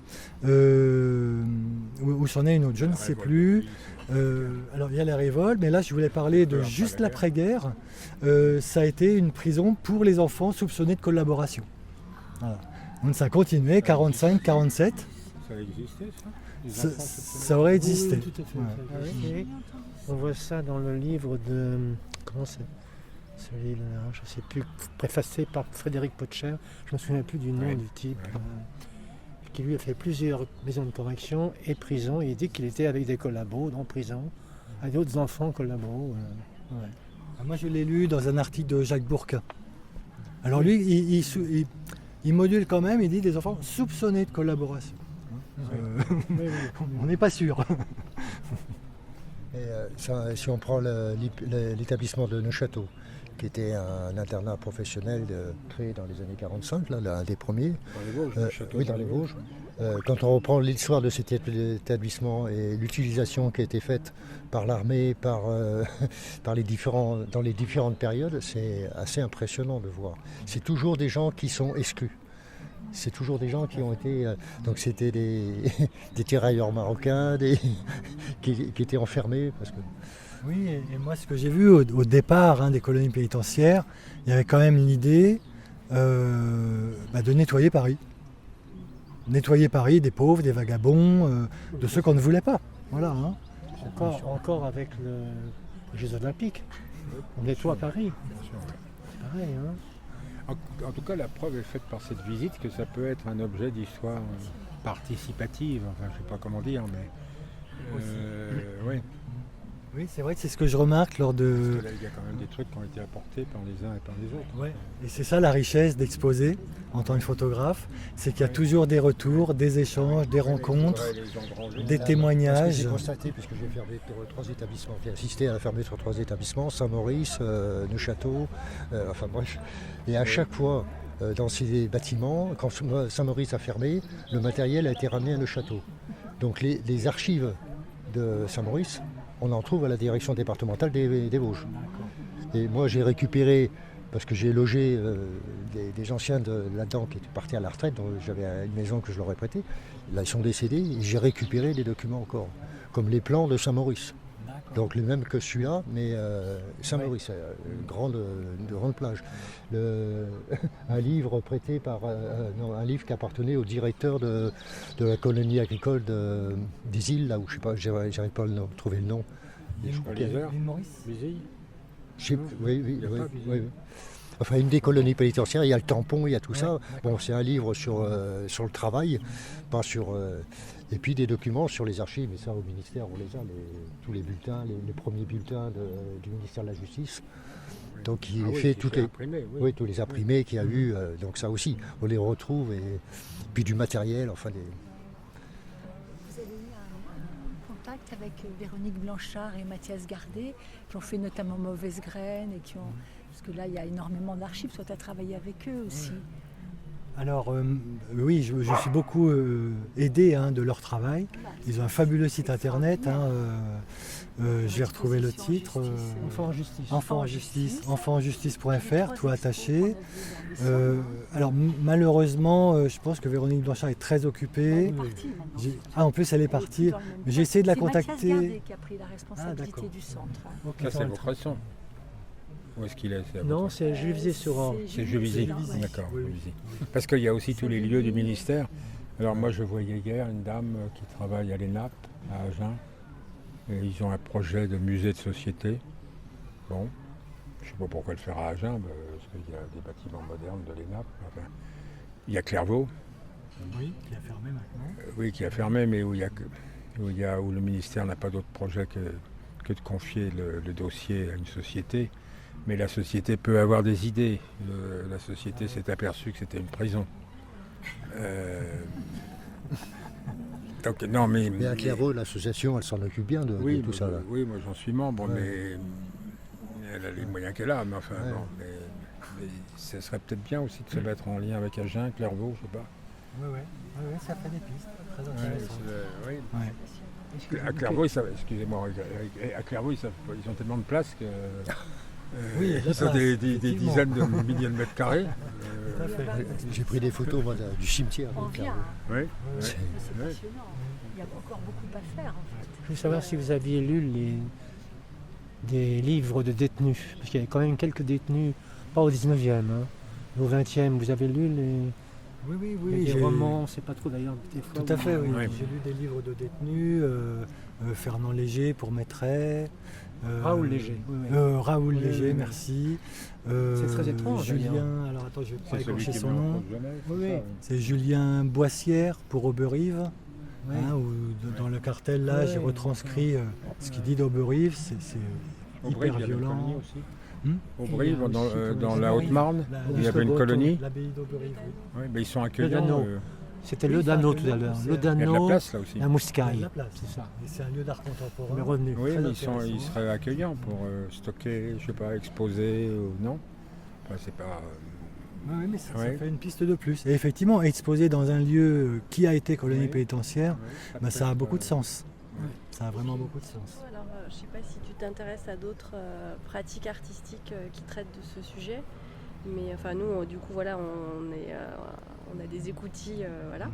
où c'en est une autre, je ne sais plus. Alors il y a la révolte, mais là je voulais parler de juste l'après-guerre. Ça a été une prison pour les enfants soupçonnés de collaboration. Voilà. Donc ça continuait, 45, 47. Ça a existé Ça, ça ça aurait existé. Oui, tout à fait. Ouais. Ah oui, et on voit ça dans le livre de... Comment c'est celui-là, je ne sais plus, préfacé par Frédéric Potcher. Je ne me souviens plus du nom du type. Qui lui a fait plusieurs maisons de correction et prisons. Et il dit qu'il était avec des collabos dans prison, avec d'autres enfants collabos. Moi je l'ai lu dans un article de Jacques Bourquin. Alors lui, il module quand même, il dit des enfants soupçonnés de collaboration. On n'est pas sûr. Et si on prend l'établissement de Neuchâteau, qui était un internat professionnel créé dans les années 45, là, l'un des premiers. Dans les Vosges, Neuchâteau. Oui, dans les Vosges. Quand on reprend l'histoire de cet établissement et l'utilisation qui a été faite par l'armée, dans les différentes périodes, c'est assez impressionnant de voir. C'est toujours des gens qui sont exclus. C'est toujours des gens qui ont été... donc c'était des tirailleurs marocains qui étaient enfermés. Parce que... Oui, et moi ce que j'ai vu au départ des colonies pénitentiaires, il y avait quand même l'idée de nettoyer Paris. Nettoyer Paris des pauvres, des vagabonds, de ceux qu'on ne voulait pas. Voilà. Hein. Encore avec les Jeux Olympiques. On nettoie Paris. C'est pareil. Hein. En tout cas, la preuve est faite par cette visite que ça peut être un objet d'histoire participative. Enfin, je ne sais pas comment dire, mais... oui. Oui, c'est vrai que c'est ce que je remarque lors de... Parce que là, il y a quand même des trucs qui ont été apportés par les uns et par les autres. Ouais. Et c'est ça la richesse d'exposer en tant que photographe, c'est qu'il y a toujours des retours, des échanges, des rencontres, des témoignages. J'ai constaté, puisque j'ai fermé 3 établissements, j'ai assisté à la fermeture de 3 établissements, Saint-Maurice, Neuchâteau, enfin bref. Et à chaque fois, dans ces bâtiments, quand Saint-Maurice a fermé, le matériel a été ramené à Neuchâteau. Donc les archives de Saint-Maurice, on en trouve à la direction départementale des Vosges. Et moi j'ai récupéré, parce que j'ai logé des anciens là-dedans qui étaient partis à la retraite, donc j'avais une maison que je leur ai prêtée. Là ils sont décédés et j'ai récupéré des documents encore, comme les plans de Saint-Maurice. Donc les mêmes que celui-là, mais Saint-Maurice, une grande plage. Un livre prêté par un livre qui appartenait au directeur de la colonie agricole des îles, là où je sais pas, j'arrive pas à trouver le nom. L'île Maurice. Oui. Enfin, une des colonies pénitentiaires, il y a le tampon, il y a tout ça. Bon, c'est un livre sur le travail, pas sur... et puis des documents sur les archives, mais ça au ministère, on les a, tous les bulletins, les premiers bulletins du ministère de la Justice. Donc il fait tous les imprimés qu'il y a eu, donc ça aussi, on les retrouve, et puis du matériel, enfin des... Vous avez eu un contact avec Véronique Blanchard et Mathias Gardet, qui ont fait notamment Mauvaise Graine, et qui ont... Parce que là, il y a énormément d'archives, toi tu as travaillé avec eux aussi. Alors oui, je suis beaucoup aidé de leur travail. Ils ont un fabuleux site internet. Je vais retrouver le titre. Enfants en justice.fr, tout attaché. Alors malheureusement, je pense que Véronique Blanchard est très occupée. En plus, elle est partie. Mais j'ai essayé de la contacter. C'est Mathias Gardet qui a pris la responsabilité du centre. Ça, c'est votre son. Où est-ce qu'il est, Non, c'est Juvisy-sur-Orge. C'est Juvisy, d'accord. Parce qu'il y a aussi tous les lieux du ministère. Alors moi, je voyais hier une dame qui travaille à l'ENAP, à Agen. Et ils ont un projet de musée de société. Bon, je ne sais pas pourquoi le faire à Agen, parce qu'il y a des bâtiments modernes de l'ENAP. Enfin, il y a Clairvaux. Oui, qui a fermé maintenant. Oui, qui a fermé, mais où le ministère n'a pas d'autre projet que de confier le dossier à une société. Mais la société peut avoir des idées. La société s'est aperçue que c'était une prison. Donc, non, mais à Clairvaux, l'association, elle s'en occupe bien de tout ça. Là. Oui, moi j'en suis membre, mais elle a les moyens qu'elle a. Mais enfin, bon, mais ça serait peut-être bien aussi de se mettre en lien avec Agen, Clairvaux, je sais pas. Oui, ça fait des pistes très intéressantes. À Clairvaux, excusez-moi, à Clairvaux, ils ont tellement de place que ils ont des dizaines de milliers de mètres carrés. J'ai pris des photos moi, du cimetière. On vient. Oui. C'est passionnant. Il y a encore beaucoup à faire en fait. Je voulais savoir si vous aviez lu des livres de détenus, parce qu'il y avait quand même quelques détenus, pas au 19e, hein, mais au 20e. Vous avez lu les romans, c'est pas trop d'ailleurs des fois. Tout à fait, oui. J'ai lu des livres de détenus, Fernand Léger pour Maitret. Raoul Léger. Raoul Léger, merci. C'est très étrange. Julien, alors attends, je vais pas écorcher son nom. Oui. C'est Julien Boissière pour Auberive. Où dans le cartel là, j'ai retranscrit ce qu'il dit d'Auberive. C'est hyper violent. Auberive, dans la Haute-Marne, il y avait une colonie. L'abbaye d'Auberive, oui. Oui, mais ils sont accueillants. C'était le Dano tout à l'heure. Le Dano, il y a de la place là aussi. la Mouscaille. C'est ça. Et c'est un lieu d'art contemporain. Mais revenu. Oui, mais ils seraient accueillants pour stocker, je sais pas, exposer ou non. Enfin, c'est pas. Oui, mais ça fait une piste de plus. Et effectivement, exposer dans un lieu qui a été colonie pénitentiaire, ça a beaucoup de sens. Ça a vraiment beaucoup de sens. Alors, je ne sais pas si tu t'intéresses à d'autres pratiques artistiques qui traitent de ce sujet, mais enfin nous, du coup, voilà, on a des écoutilles, voilà.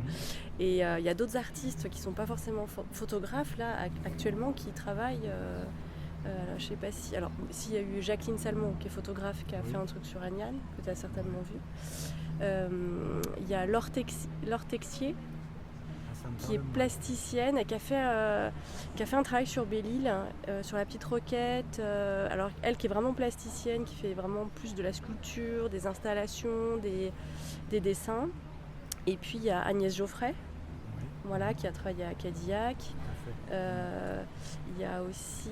Et il y a d'autres artistes qui ne sont pas forcément photographes là actuellement qui travaillent. Je sais pas si. Alors, s'il y a eu Jacqueline Salmon, qui est photographe, qui a fait un truc sur Agnan, que tu as certainement vu. Il y a Laure Texier, qui est plasticienne et qui a fait un travail sur Belle-Île, sur la petite roquette. Alors, elle qui est vraiment plasticienne, qui fait vraiment plus de la sculpture, des installations, des dessins. Et puis, il y a Agnès Geoffrey, voilà, qui a travaillé à Cadillac. Il y a aussi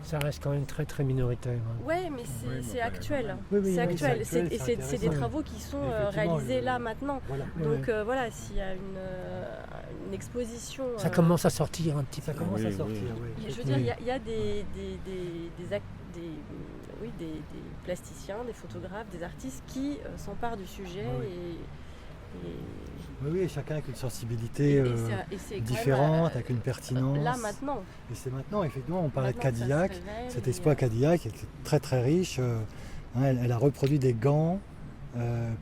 Ça reste quand même très très minoritaire. Ouais, mais c'est actuel. Oui, c'est actuel. c'est C'est des travaux qui sont réalisés là maintenant. Voilà. Donc voilà, s'il y a une exposition. Ça commence à sortir un petit peu. Ça commence à sortir, oui. Je veux dire, il y a des plasticiens, des photographes, des artistes qui s'emparent du sujet Oui, chacun avec une sensibilité différente, avec une pertinence. Là, maintenant. Et c'est maintenant, effectivement, on parlait de Cadillac, cet exploit Cadillac est très très riche. Elle a reproduit des gants,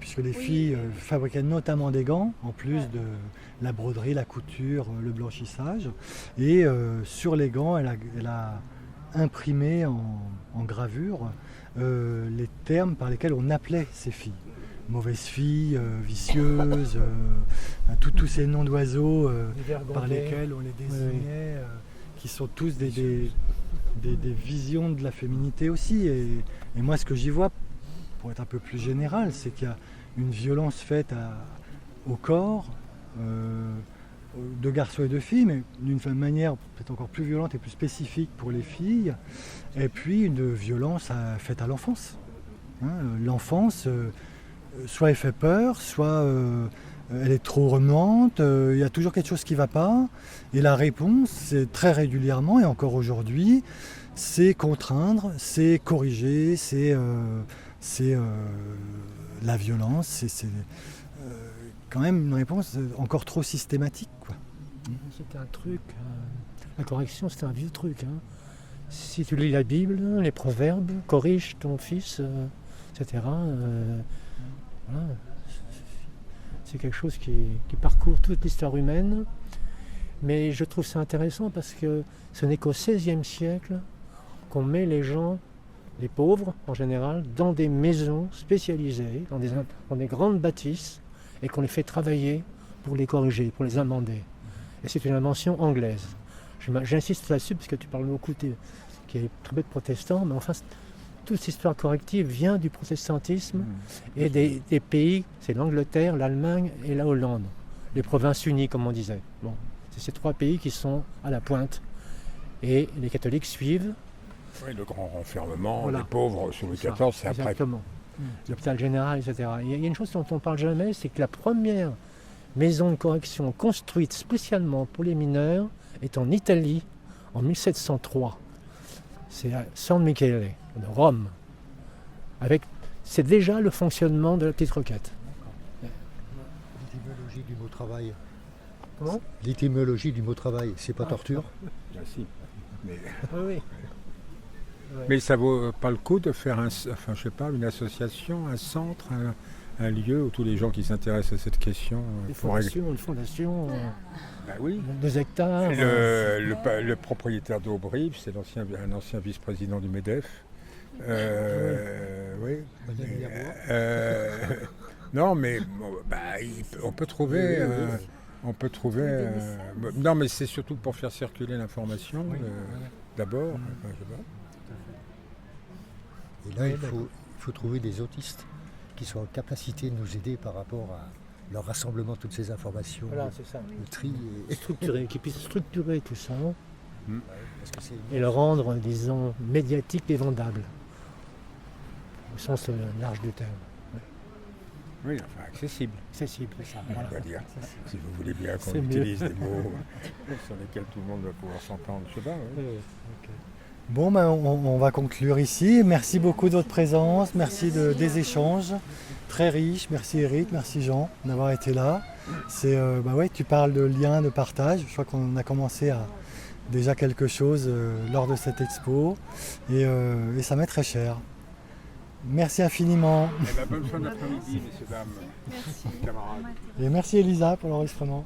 puisque les filles fabriquaient notamment des gants, en plus de la broderie, la couture, le blanchissage. Et sur les gants, elle a imprimé en gravure les termes par lesquels on appelait ces filles. Mauvaise fille, vicieuse, tous ces noms d'oiseaux par lesquels on les désignait, qui sont tous des visions de la féminité aussi. Et moi, ce que j'y vois, pour être un peu plus général, c'est qu'il y a une violence faite au corps, de garçons et de filles, mais d'une manière peut-être encore plus violente et plus spécifique pour les filles, et puis une violence faite à l'enfance. L'enfance... soit elle fait peur, soit elle est trop remuante, il y a toujours quelque chose qui ne va pas. Et la réponse, c'est très régulièrement, et encore aujourd'hui, c'est contraindre, c'est corriger, c'est la violence, c'est quand même une réponse encore trop systématique, quoi. C'est un truc, la correction c'est un vieux truc. Si tu lis la Bible, les proverbes, corrige ton fils, etc. Voilà. C'est quelque chose qui parcourt toute l'histoire humaine, mais je trouve ça intéressant parce que ce n'est qu'au XVIe siècle qu'on met les gens, les pauvres en général, dans des maisons spécialisées, dans des grandes bâtisses, et qu'on les fait travailler pour les corriger, pour les amender. Et c'est une invention anglaise. J'insiste là-dessus parce que tu parles beaucoup qui est très peu de protestants, mais enfin toute cette histoire corrective vient du protestantisme et des pays, c'est l'Angleterre, l'Allemagne et la Hollande, les provinces unies comme on disait. Bon, c'est ces trois pays qui sont à la pointe. Et les catholiques suivent, Oui, le grand renfermement, Voilà. les pauvres sous Louis Ça, XIV, c'est après. exactement. L'hôpital général, etc. Il y a une chose dont on ne parle jamais, c'est que la première maison de correction construite spécialement pour les mineurs est en Italie en 1703. C'est à San Michele, de Rome. C'est déjà le fonctionnement de la petite requête. L'étymologie du mot travail. Comment ? L'étymologie du mot travail, c'est pas torture? Ah, si. Mais, Oui. mais ça vaut pas le coup de faire une association, un centre, un lieu où tous les gens qui s'intéressent à cette question Une fondation, Bah oui. 2 hectares. Le propriétaire d'Aubry, c'est un ancien vice-président du MEDEF. Oui. Non, mais on peut trouver. Non, mais c'est surtout pour faire circuler l'information d'abord. Enfin, je sais pas. Et là, il faut trouver des autistes qui soient en capacité de nous aider par rapport à leur rassemblement de toutes ces informations, Voilà, c'est ça. le tri. Qui puisse structurer tout ça Parce que c'est et le rendre, disons, médiatique et vendable. Au sens large du terme. Oui, enfin accessible, Accessible, c'est ça. on Voilà. va dire. Si vous voulez bien qu'on C'est mieux. utilise des mots sur lesquels tout le monde va pouvoir s'entendre, je sais pas. Oui. Bon, on va conclure ici. Merci beaucoup de votre présence, merci des échanges très riches. Merci Eric, merci Jean d'avoir été là. Tu parles de lien, de partage. Je crois qu'on a commencé à déjà quelque chose lors de cette expo et ça m'est très cher. Merci infiniment. Bonne fin d'après-midi, messieurs, dames, Merci. camarades. Et merci Elisa pour l'enregistrement.